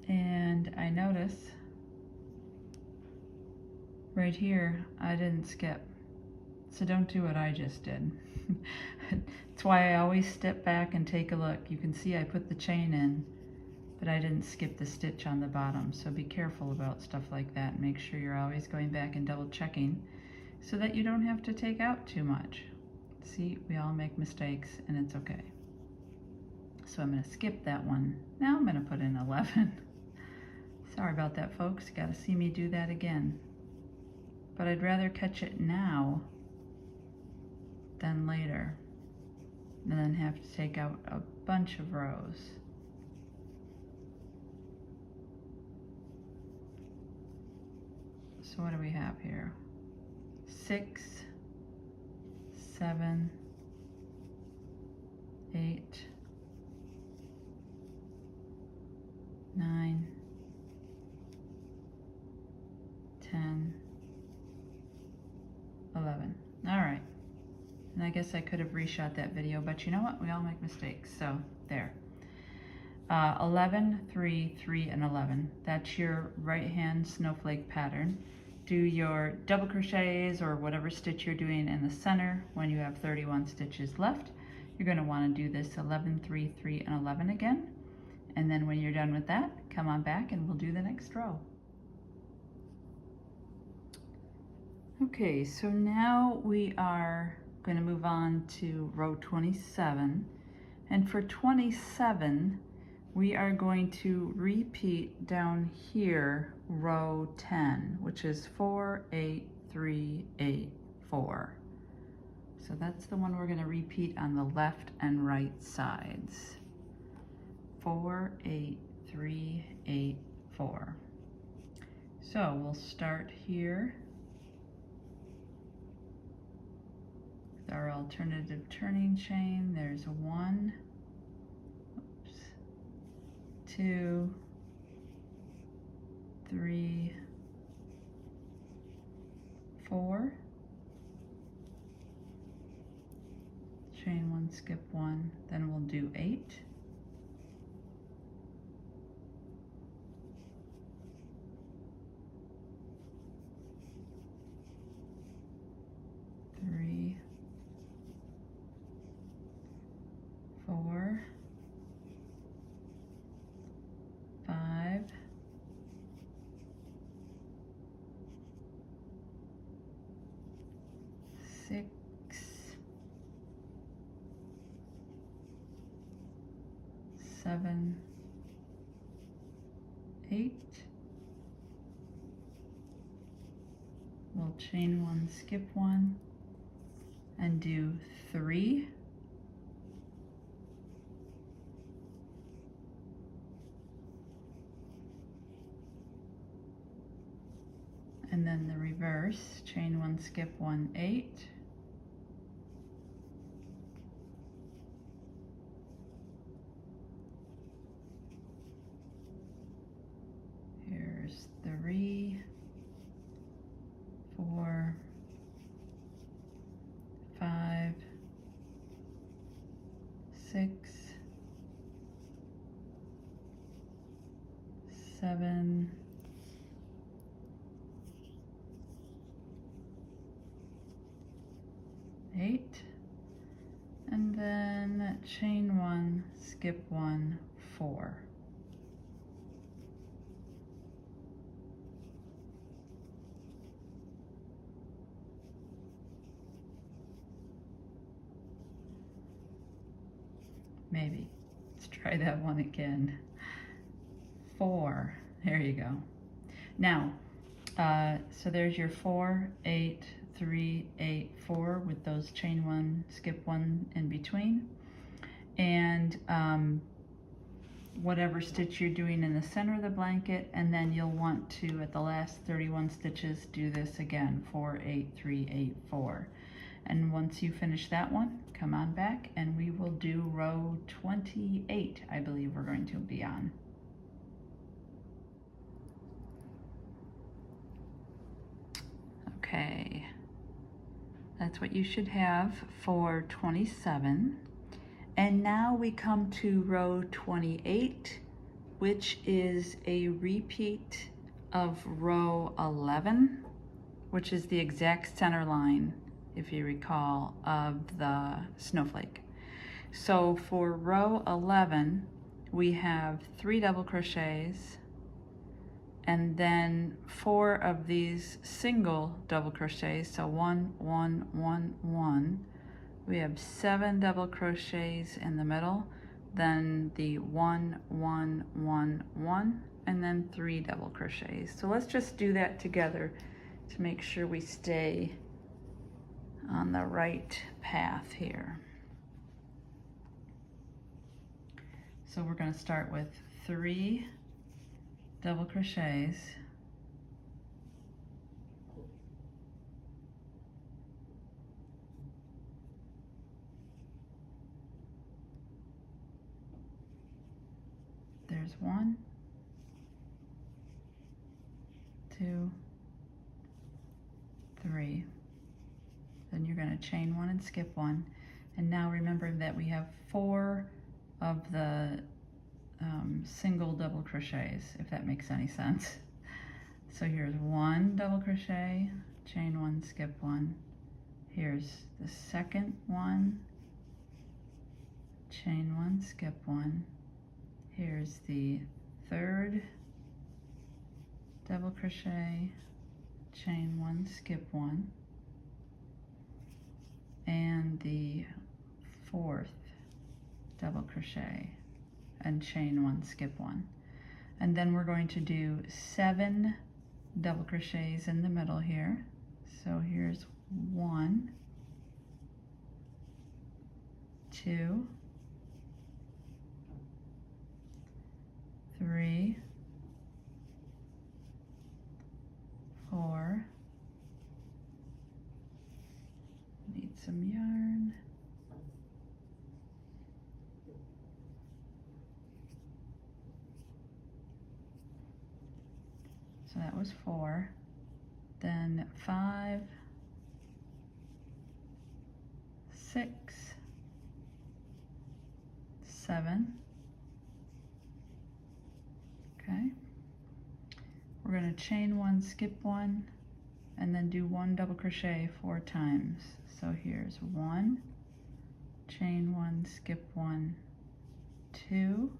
And I notice right here I didn't skip. So don't do what I just did. That's why I always step back and take a look. You can see I put the chain in, but I didn't skip the stitch on the bottom. So be careful about stuff like that. Make sure you're always going back and double checking so that you don't have to take out too much. See, we all make mistakes and it's okay. So I'm gonna skip that one. Now I'm gonna put in 11. Sorry about that, folks. You gotta see me do that again. But I'd rather catch it now than later, and then have to take out a bunch of rows. So what do we have here? 6, 7, 8, 9, 10, 11. All right. And I guess I could have reshot that video, but you know what? We all make mistakes. So there. 11, 3, 3, and 11. That's your right hand snowflake pattern. Do your double crochets or whatever stitch you're doing in the center when you have 31 stitches left. You're going to want to do this 11, 3, 3, and 11 again. And then when you're done with that, come on back and we'll do the next row. Okay, so now we are going to move on to row 27. And for 27, we are going to repeat down here row 10, which is 4, 8, 3, 8, 4. So that's the one we're going to repeat on the left and right sides. 4, 8, 3, 8, 4. So we'll start here with our alternative turning chain. There's 1, 2, 3, 4, chain 1, skip 1, then we'll do 8, 3, 4, 5, 6, 7, 8. We'll chain 1, skip 1, and do 3, and then the reverse, chain 1, skip 1, 8, here's 3, 4, 5, 6, 7, 8, and then chain 1, skip 1, 4. Maybe. Let's try that one again. 4. There you go. Now, so there's your 4, 8, 3, 8, 4 with those chain 1, skip 1 in between. And whatever stitch you're doing in the center of the blanket, and then you'll want to, at the last 31 stitches, do this again, 4, 8, 3, 8, 4. And once you finish that one, come on back and we will do row 28, I believe we're going to be on. Okay, that's what you should have for 27. And now we come to row 28, which is a repeat of row 11, which is the exact center line if you recall, of the snowflake. So for row 11, we have 3 double crochets and then 4 of these single double crochets, so 1, 1, 1, 1. We have 7 double crochets in the middle, then the 1, 1, 1, 1, and then 3 double crochets. So let's just do that together to make sure we stay on the right path here. So we're going to start with 3 double crochets, there's 1, 2, 3. Then you're going to chain 1 and skip 1. And now remember that we have 4 of the single double crochets, if that makes any sense. So here's 1 double crochet, chain 1, skip 1. Here's the second one, chain 1, skip 1. Here's the third double crochet, chain 1, skip 1. And the fourth double crochet and chain 1, skip 1. And then we're going to do 7 double crochets in the middle here. So here's 1, 2, 3, 4, need some yarn, 4, then 5, 6, 7. Okay, we're going to chain 1, skip 1, and then do 1 double crochet 4 times. So here's 1, chain 1, skip 1, 2,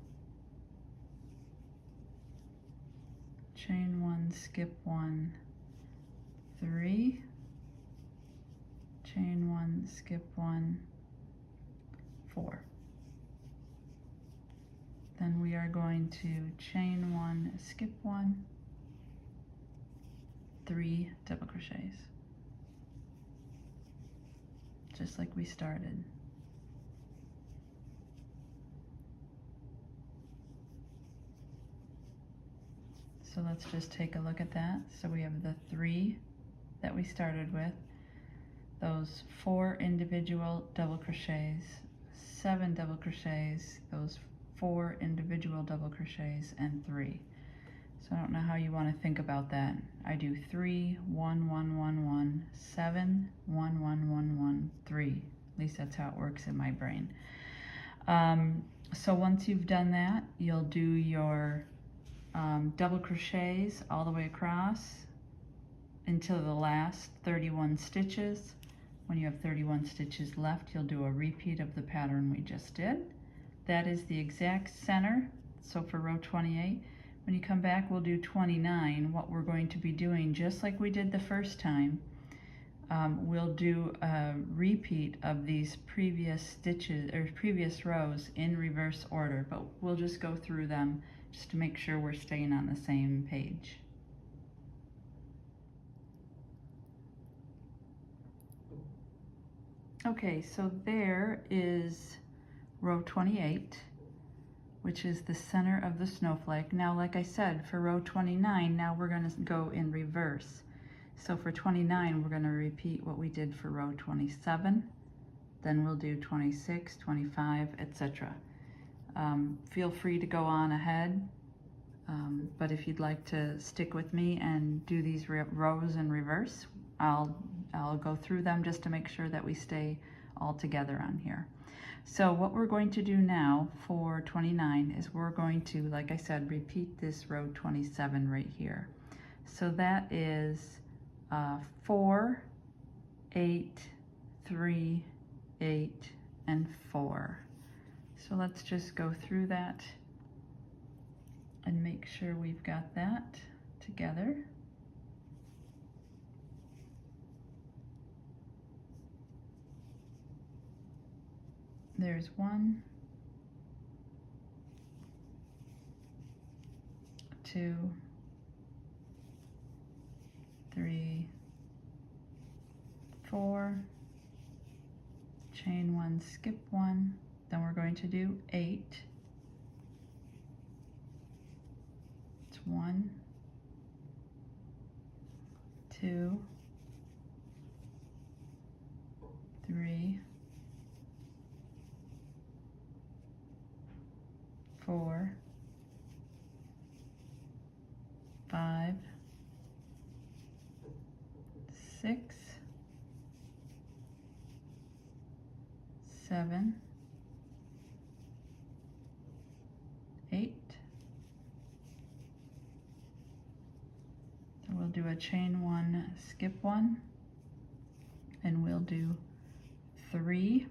chain 1, skip 1, 3, chain 1, skip 1, 4. Then we are going to chain 1, skip 1, 3 double crochets, just like we started. So let's just take a look at that. So we have the 3 that we started with, those 4 individual double crochets, 7 double crochets, those 4 individual double crochets, and 3. So I don't know how you want to think about that. I do 3, 1, 1, 1, 1, 7, 1, 1, 1, 1, 3. At least that's how it works in my brain. So once you've done that, you'll do your double crochets all the way across until the last 31 stitches. When you have 31 stitches left, you'll do a repeat of the pattern we just did. That is the exact center. So for row 28, when you come back, we'll do 29. What we're going to be doing, just like we did the first time, we'll do a repeat of these previous stitches or previous rows in reverse order, but we'll just go through them just to make sure we're staying on the same page. Okay, so there is row 28, which is the center of the snowflake. Now, like I said, for row 29, now we're going to go in reverse. So for 29, we're going to repeat what we did for row 27, then we'll do 26, 25, etc. Feel free to go on ahead, but if you'd like to stick with me and do these rows in reverse, I'll go through them just to make sure that we stay all together on here. So what we're going to do now for 29 is we're going to, like I said, repeat this row 27 right here. So that is 4, 8, 3, 8, and 4. So let's just go through that and make sure we've got that together. There's 1, 2, 3, 4, chain 1, skip 1, then we're going to do 8. It's 1, 2, 3, 4, 5, 6, 7, 8. So we'll do a chain 1, skip 1, and we'll do 3,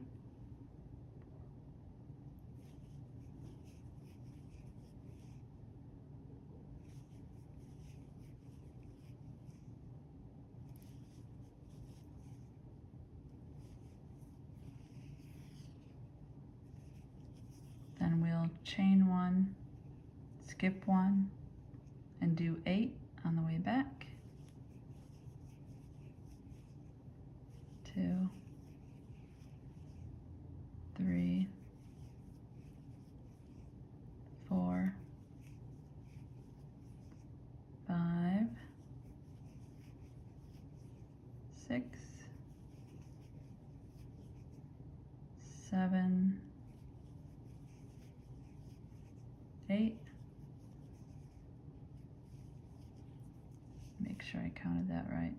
then we'll chain 1, skip 1, and do 8 on the way back. 2, 3, 4, 5, 6, 7, 8. Make sure I counted that right.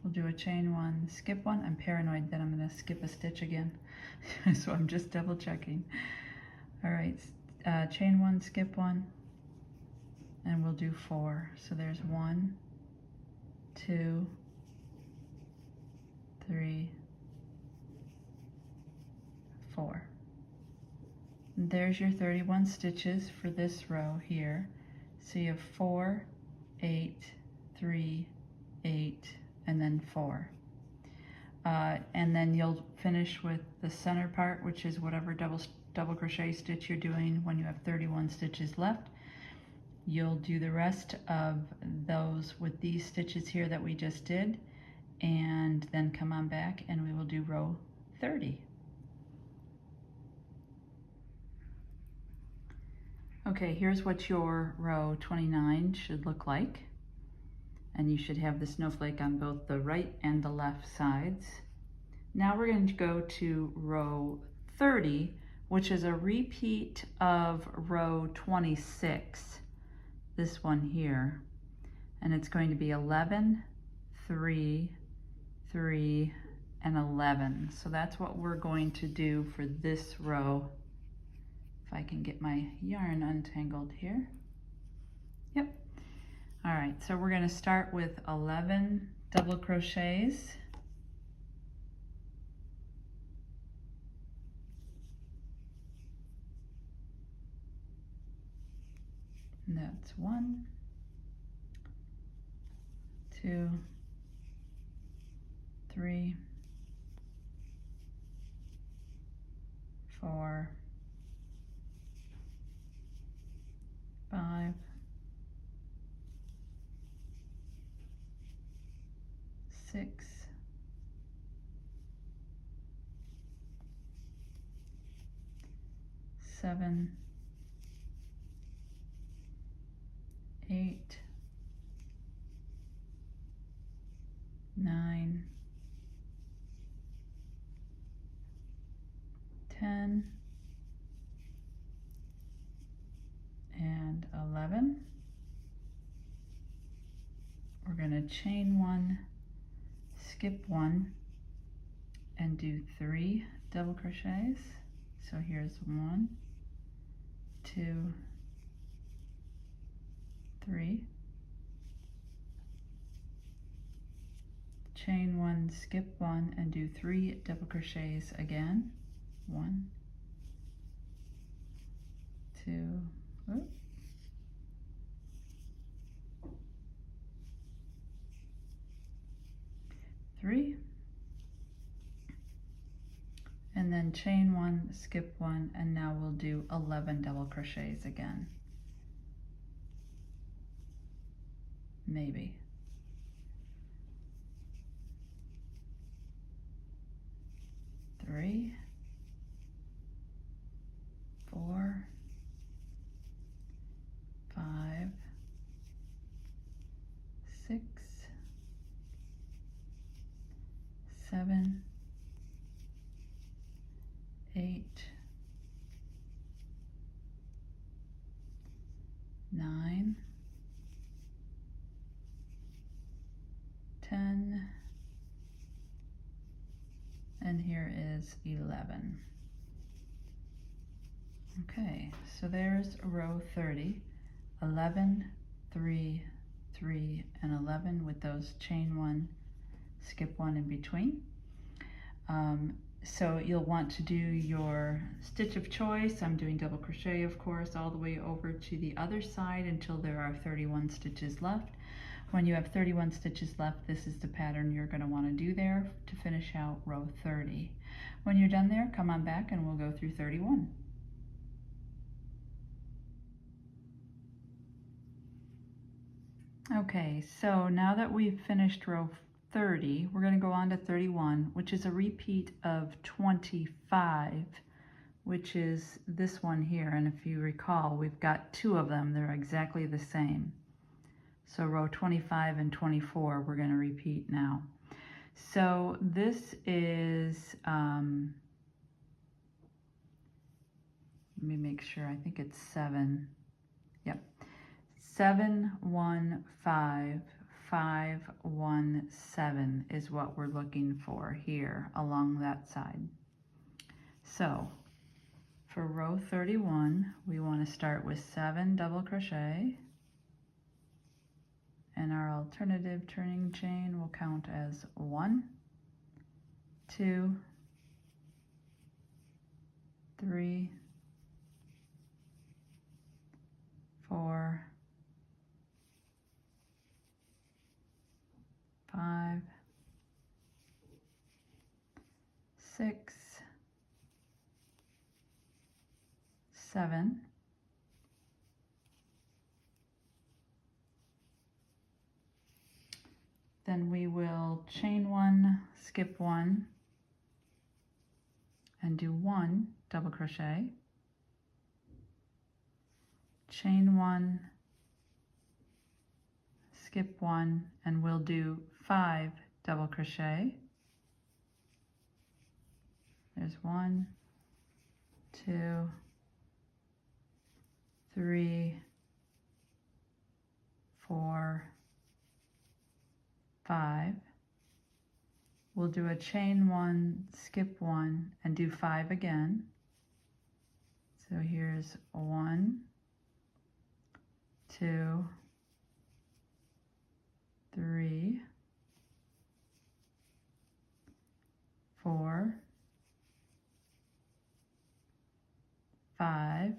We'll do a chain 1, skip 1. I'm paranoid that I'm going to skip a stitch again, so I'm just double checking. All right, chain 1, skip 1, and we'll do 4. So there's 1, 2, 3, 4. And there's your 31 stitches for this row here. So you have 4, 8, 3, 8, and then 4. And then you'll finish with the center part, which is whatever double crochet stitch you're doing when you have 31 stitches left. You'll do the rest of those with these stitches here that we just did, and then come on back and we will do row 30. Okay, here's what your row 29 should look like. And you should have the snowflake on both the right and the left sides. Now we're going to go to row 30, which is a repeat of row 26, this one here. And it's going to be 11, 3, 3, and 11. So that's what we're going to do for this row. If I can get my yarn untangled here. Yep. All right, so we're going to start with 11 double crochets. And that's 1, 2, 3, 4, 5, 6, 7, 8, 9, 10, and 11. We're going to chain 1, skip 1, and do 3 double crochets. So here's 1, 2, 3, chain 1, skip 1, and do 3 double crochets again. 1, 2, 3, and then chain 1, skip 1, and now we'll do 11 double crochets again. Maybe. 3, 4, 5, 6, 7, 8, 9, 10, and here is 11. Okay, so there's row 30, 11, 3, 3, and 11 with those chain 1, skip 1 in between. So you'll want to do your stitch of choice. I'm doing double crochet, of course, all the way over to the other side until there are 31 stitches left. When you have 31 stitches left, this is the pattern you're going to want to do there to finish out row 30. When you're done there, come on back and we'll go through 31. Okay, so now that we've finished row 30, we're going to go on to 31, which is a repeat of 25, which is this one here. And if you recall, we've got 2 of them. They're exactly the same. So row 25 and 24, we're going to repeat now. So this is, let me make sure, I think it's 7. Yep. 7, 1, 5, 5, 1, 7 is what we're looking for here along that side. So for row 31, we want to start with 7 double crochet, and our alternative turning chain will count as 1, 2, 3, 4, 5, 6, 7, then we will chain 1, skip 1, and do 1 double crochet, chain 1, skip 1, and we'll do 5 double crochet. There's 1, 2, 3, 4, 5. We'll do a chain 1, skip 1, and do 5 again. So here's 1, 2, 3, 4, 5,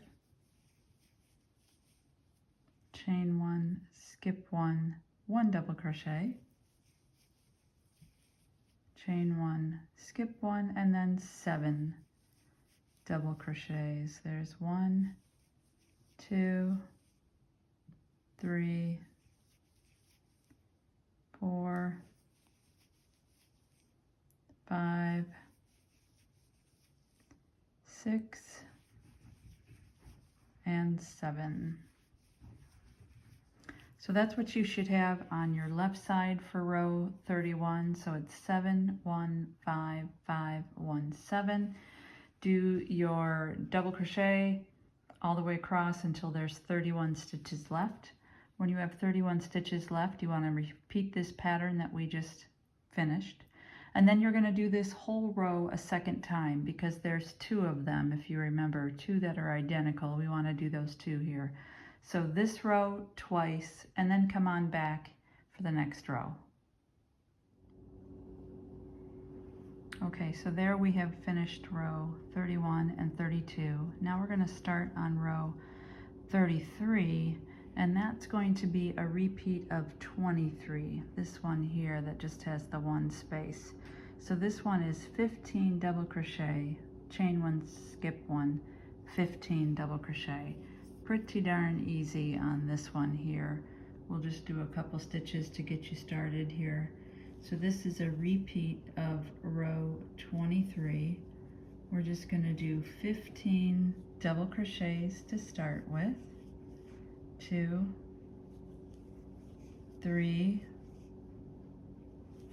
chain 1, skip 1, 1 double crochet, chain 1, skip 1, and then 7 double crochets. There's 1, 2, 3, 4, 5, 6, and 7. So that's what you should have on your left side for row 31. So it's 7, 1, 5, 5, 1, 7. Do your double crochet all the way across until there's 31 stitches left. When you have 31 stitches left, you want to repeat this pattern that we just finished. And then you're going to do this whole row a second time because there's 2 of them, if you remember, 2 that are identical. We want to do those 2 here. So this row twice, and then come on back for the next row. Okay, so there we have finished row 31 and 32. Now we're going to start on row 33, and that's going to be a repeat of 23. This one here that just has the one space. So this one is 15 double crochet, chain one, skip one, 15 double crochet. Pretty darn easy on this one here. We'll just do a couple stitches to get you started here. So this is a repeat of row 23. We're just going to do 15 double crochets to start with. 2, 3,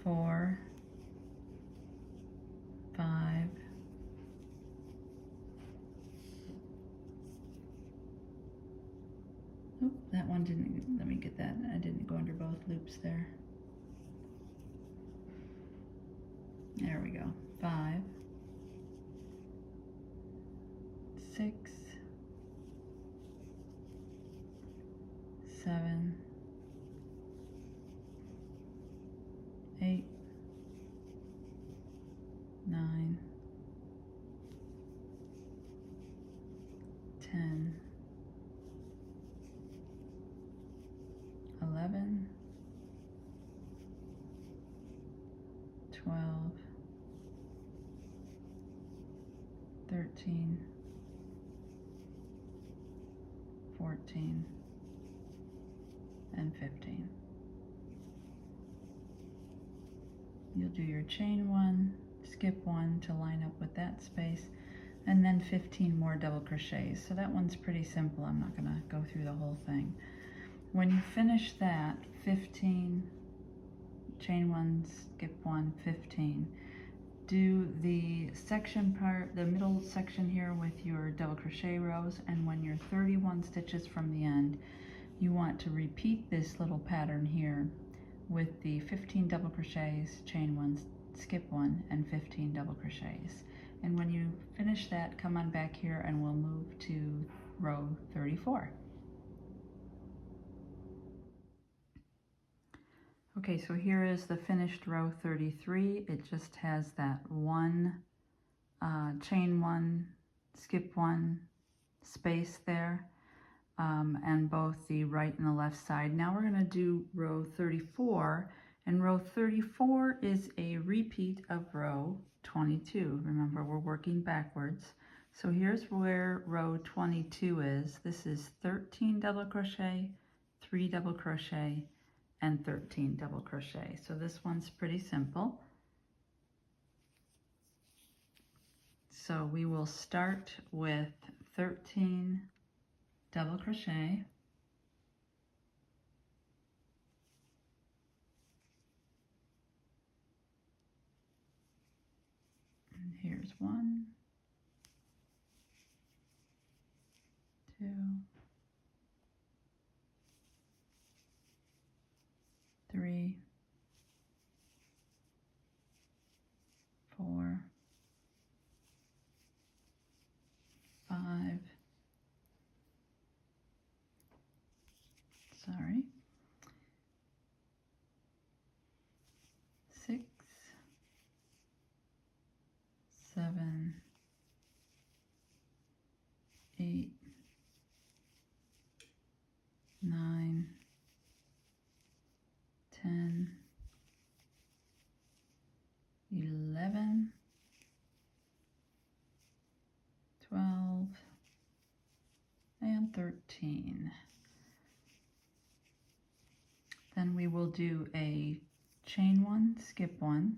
4, 5, oop, that one didn't, let me get that, I didn't go under both loops there. There we go. 5, 6, 7, 8, 9, 10, 11, 12, 13, 14, and 15. You'll do your chain one, skip one to line up with that space, and then 15 more double crochets. So that one's pretty simple. I'm not going to go through the whole thing. When you finish that, 15, chain one, skip one, 15, do the section part, the middle section here with your double crochet rows, and when you're 31 stitches from the end, you want to repeat this little pattern here with the 15 double crochets, chain one, skip one, and 15 double crochets. And when you finish that, come on back here and we'll move to row 34. Okay, so here is the finished row 33. It just has that one chain one, skip one space there, and both the right and the left side. Now we're going to do row 34, and row 34 is a repeat of row 22. Remember, we're working backwards. So here's where row 22 is. This is 13 double crochet, 3 double crochet, and 13 double crochet. So this one's pretty simple. So we will start with 13 double crochet, and here's 1, 2, 3, 4, 5, sorry, 6, 7, 8, 9, 10, 11, 12, and 13. Then we will do a chain one, skip one,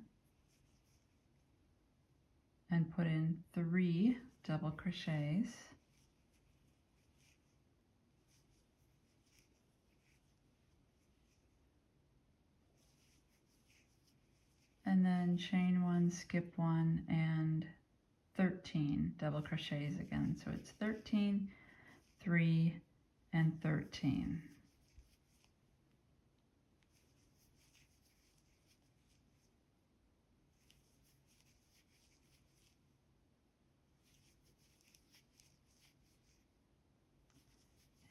and put in 3 double crochets, and then chain one, skip one, and 13 double crochets again. So it's 13, 3, and 13.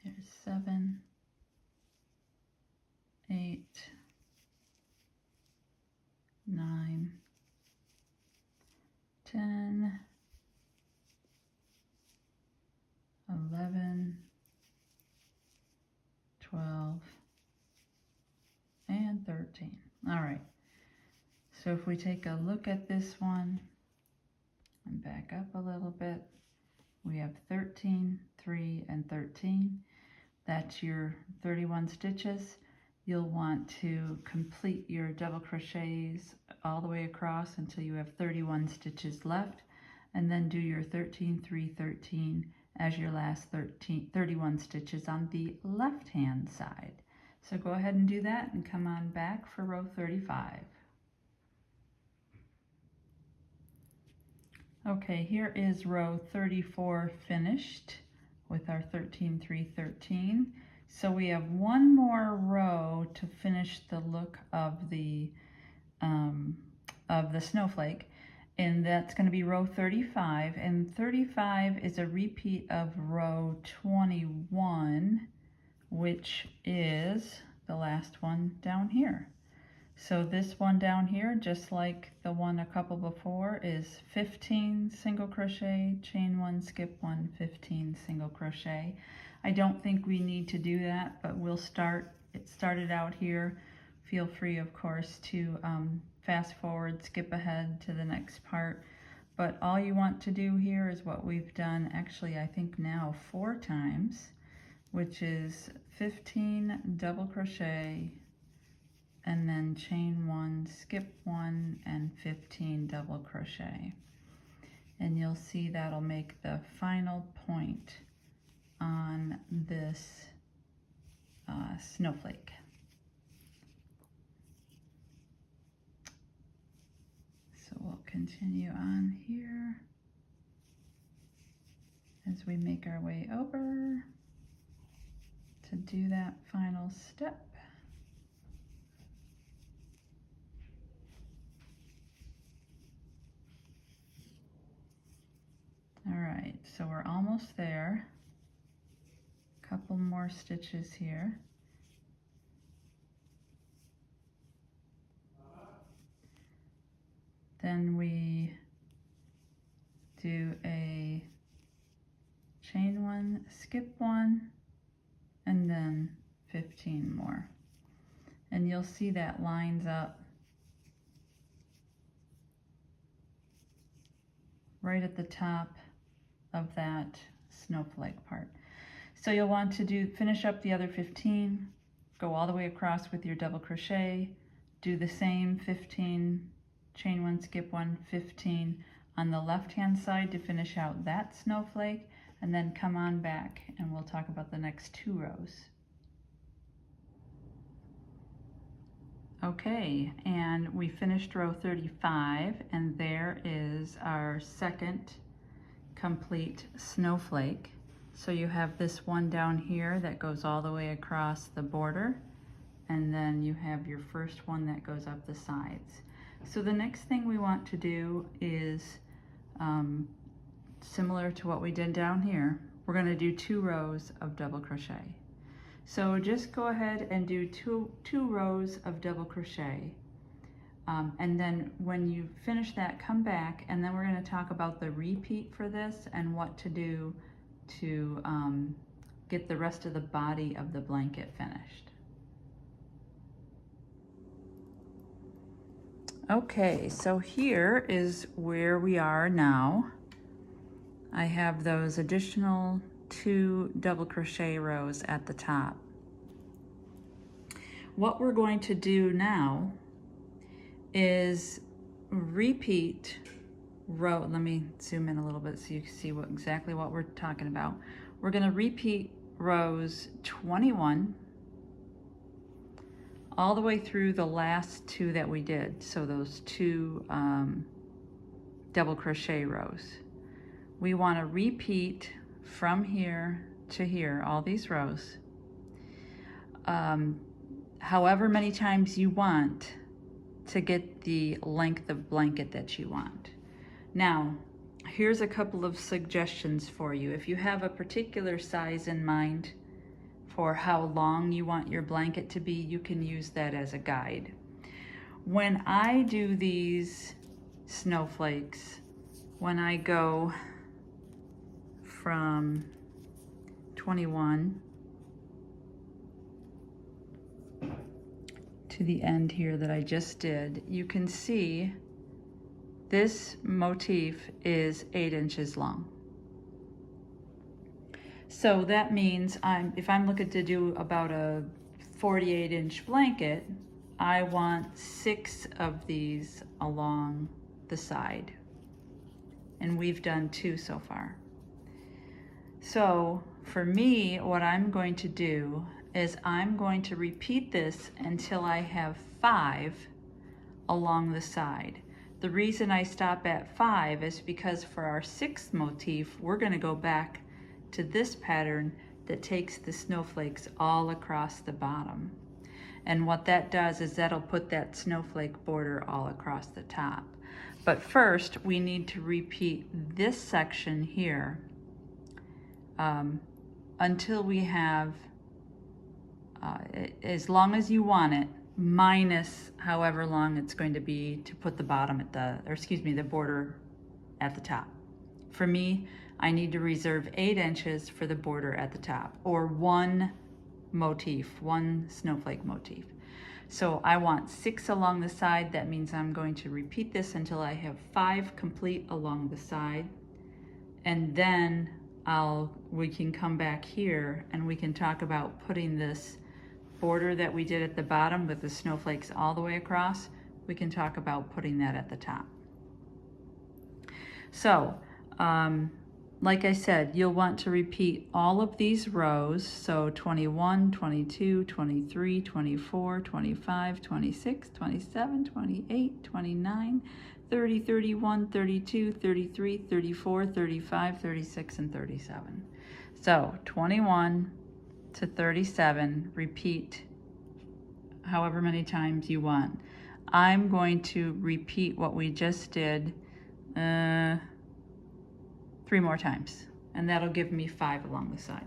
There's 7, 8, 9, All right, so if we take a look at this one and back up a little bit, we have 13, 3, and 13. That's your 31 stitches. You'll want to complete your double crochets all the way across until you have 31 stitches left, and then do your 13, 3, 13 as your last 31 stitches on the left hand side. So go ahead and do that and come on back for row 35. Okay, here is row 34 finished with our 13, 3, 13. So we have one more row to finish the look of the snowflake, and that's going to be row 35, and 35 is a repeat of row 21, which is the last one down here. So this one down here, just like the one a couple before, is 15 single crochet, chain 1, skip 1, 15 single crochet. I don't think we need to do that, but we'll start it out here. Feel free, of course, to fast forward, skip ahead to the next part. But all you want to do here is what we've done, actually, I think now 4 times, which is 15 double crochet, and then chain 1, skip 1, and 15 double crochet. And you'll see that'll make the final point on this snowflake. So we'll continue on here as we make our way over to do that final step. All right, so we're almost there. Couple more stitches here. Then we do a chain 1, skip 1, and then 15 more. And you'll see that lines up right at the top of that snowflake part. So you'll want to finish up the other 15, go all the way across with your double crochet, do the same 15, chain 1, skip 1, 15 on the left hand side to finish out that snowflake, and then come on back and we'll talk about the next 2 rows. Okay, and we finished row 35, and there is our second complete snowflake. So you have this one down here that goes all the way across the border, and then you have your first one that goes up the sides. So the next thing we want to do is similar to what we did down here. We're going to do 2 rows of double crochet. So just go ahead and do two rows of double crochet, and then when you finish that, come back, and then we're going to talk about the repeat for this and what to do to get the rest of the body of the blanket finished. Okay, so here is where we are now. I have those additional 2 double crochet rows at the top. What we're going to do now is repeat row. Let me zoom in a little bit so you can see exactly what we're talking about. We're going to repeat rows 21 all the way through the last 2 that we did. So those 2 double crochet rows. We want to repeat from here to here, all these rows, however many times you want to get the length of blanket that you want. Now, here's a couple of suggestions for you. If you have a particular size in mind for how long you want your blanket to be, you can use that as a guide. When I do these snowflakes, when I go from 21 to to the end here that I just did, you can see this motif is 8 inches long. So that means if I'm looking to do about a 48-inch blanket, I want 6 of these along the side. And we've done 2 so far. So for me, what I'm going to do is I'm going to repeat this until I have 5 along the side. The reason I stop at 5 is because for our 6th motif, we're going to go back to this pattern that takes the snowflakes all across the bottom. And what that does is that'll put that snowflake border all across the top. But first, we need to repeat this section here until we have, as long as you want it, minus however long it's going to be to put the bottom at the border at the top. For me, I need to reserve 8 inches for the border at the top, or one snowflake motif. So I want 6 along the side. That means I'm going to repeat this until I have 5 complete along the side. And then we can come back here and we can talk about putting this border that we did at the bottom with the snowflakes all the way across. We can talk about putting that at the top. So, like I said, you'll want to repeat all of these rows. So 21, 22, 23, 24, 25, 26, 27, 28, 29, 30, 31, 32, 33, 34, 35, 36, and 37. So 21 to 37, repeat however many times you want. I'm going to repeat what we just did 3 more times, and that'll give me 5 along the side.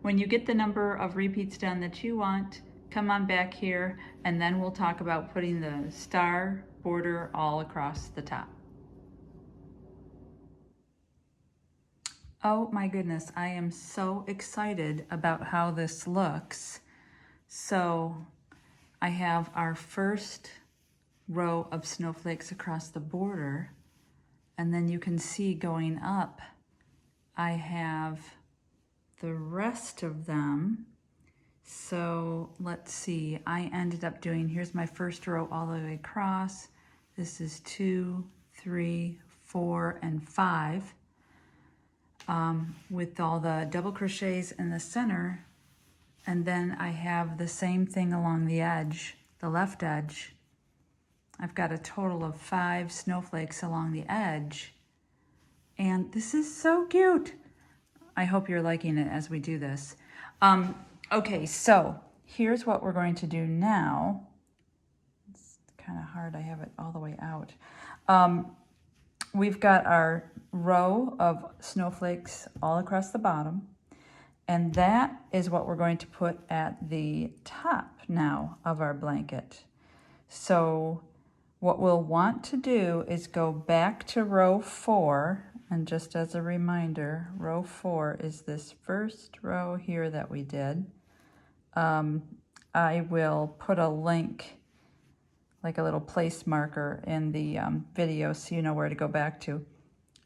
When you get the number of repeats done that you want, come on back here, and then we'll talk about putting the star border all across the top. Oh my goodness, I am so excited about how this looks. So I have our first row of snowflakes across the border, and then you can see going up, I have the rest of them. So let's see, I ended up doing, here's my first row all the way across. This is 2, 3, 4, and 5. With all the double crochets in the center. And then I have the same thing along the edge, the left edge. I've got a total of 5 snowflakes along the edge. And this is so cute. I hope you're liking it as we do this. Okay, so here's what we're going to do now. It's kind of hard, I have it all the way out. We've got our row of snowflakes all across the bottom. And that is what we're going to put at the top now of our blanket. So what we'll want to do is go back to row 4, and just as a reminder, row 4 is this first row here that we did. I will put a link, like a little place marker in the video so you know where to go back to.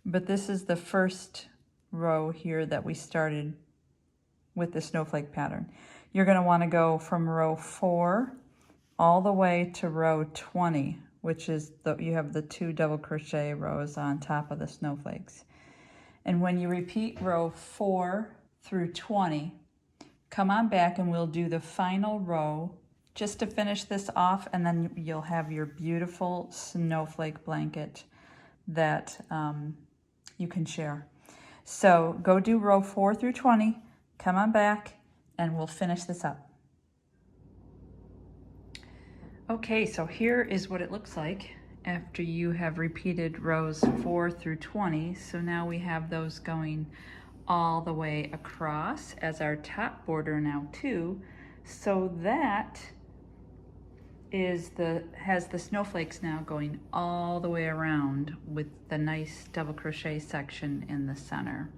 But this is the first row here that we started with the snowflake pattern. You're going to want to go from row 4 all the way to row 20, which is you have the 2 double crochet rows on top of the snowflakes. And when you repeat row 4 through 20, come on back and we'll do the final row just to finish this off, and then you'll have your beautiful snowflake blanket that you can share. So go do row 4 through 20, come on back, and we'll finish this up. Okay, so here is what it looks like after you have repeated rows 4 through 20. So now we have those going all the way across as our top border now too. So that has the snowflakes now going all the way around with the nice double crochet section in the center.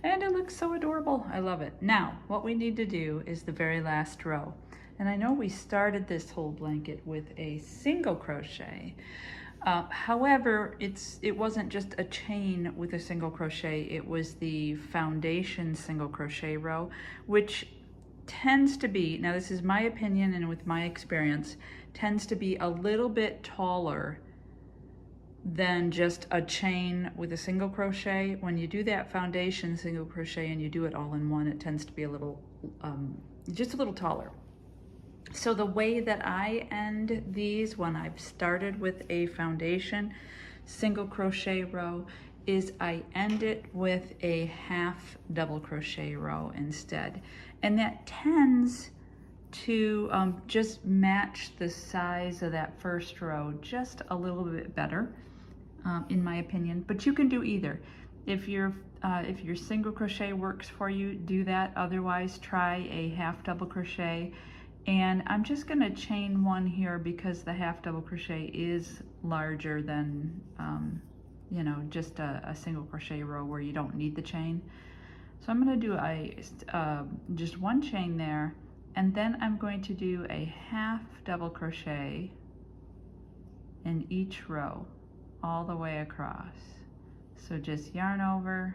And it looks so adorable. I love it. Now, what we need to do is the very last row. And I know we started this whole blanket with a single crochet. However, it wasn't just a chain with a single crochet, it was the foundation single crochet row, which tends to be, now this is my opinion and with my experience, tends to be a little bit taller than just a chain with a single crochet. When you do that foundation single crochet and you do it all in one, it tends to be a little, just a little taller. So the way that I end these when I've started with a foundation single crochet row is I end it with a half double crochet row instead. And that tends to just match the size of that first row just a little bit better, in my opinion. But you can do either. If your single crochet works for you, do that. Otherwise, try a half double crochet. And I'm just going to chain one here because the half double crochet is larger than you know, just a single crochet row where you don't need the chain. So I'm going to do just one chain there, and then I'm going to do a half double crochet in each row all the way across. So just yarn over,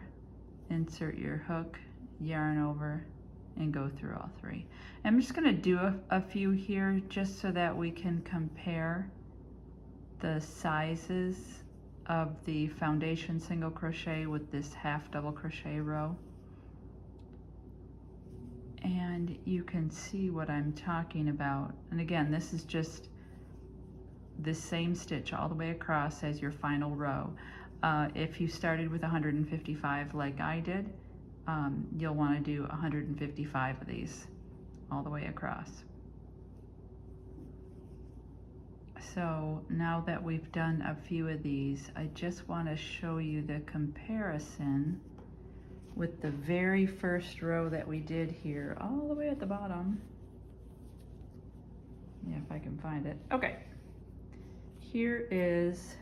insert your hook, yarn over, and go through all three. I'm just going to do a few here just so that we can compare the sizes of the foundation single crochet with this half double crochet row. And you can see what I'm talking about. And again, this is just the same stitch all the way across as your final row. If you started with 155 like I did, you'll want to do 155 of these all the way across. So now that we've done a few of these, I just want to show you the comparison with the very first row that we did here, all the way at the bottom. Yeah, if I can find it. Okay, here is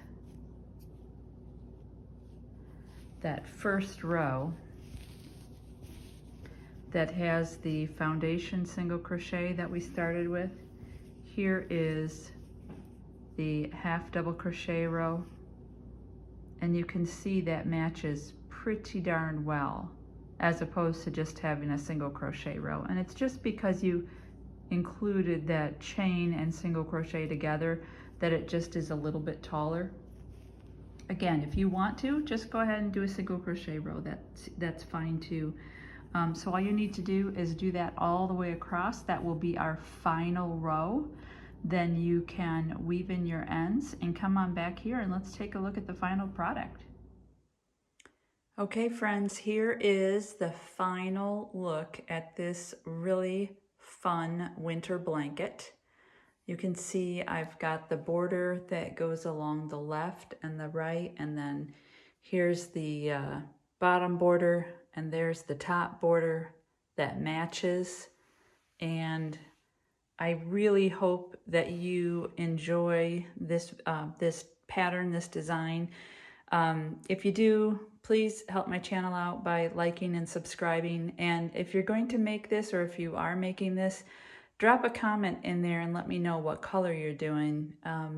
that first row that has the foundation single crochet that we started with. Here is the half double crochet row, and you can see that matches pretty darn well as opposed to just having a single crochet row. And it's just because you included that chain and single crochet together that it just is a little bit taller. Again, if you want to, just go ahead and do a single crochet row. That's fine too. So all you need to do is do that all the way across. That will be our final row. Then you can weave in your ends and come on back here and let's take a look at the final product. Okay friends, here is the final look at this really fun winter blanket. You can see I've got the border that goes along the left and the right, and then here's the bottom border, and there's the top border that matches. And I really hope that you enjoy this this pattern, this design. If you do, please help my channel out by liking and subscribing. And if you're going to make this, or if you are making this, drop a comment in there and let me know what color you're doing.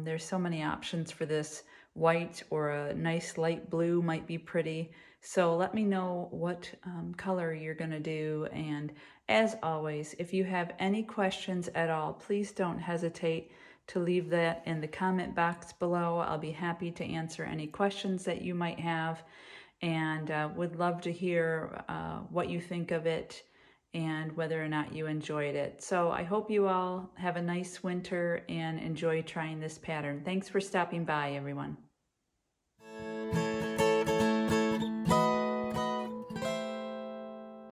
There's so many options for this. White or a nice light blue might be pretty. So let me know what color you're gonna do. And as always, if you have any questions at all, please don't hesitate to leave that in the comment box below. I'll be happy to answer any questions that you might have, and would love to hear what you think of it and whether or not you enjoyed it. So I hope you all have a nice winter and enjoy trying this pattern. Thanks for stopping by, everyone.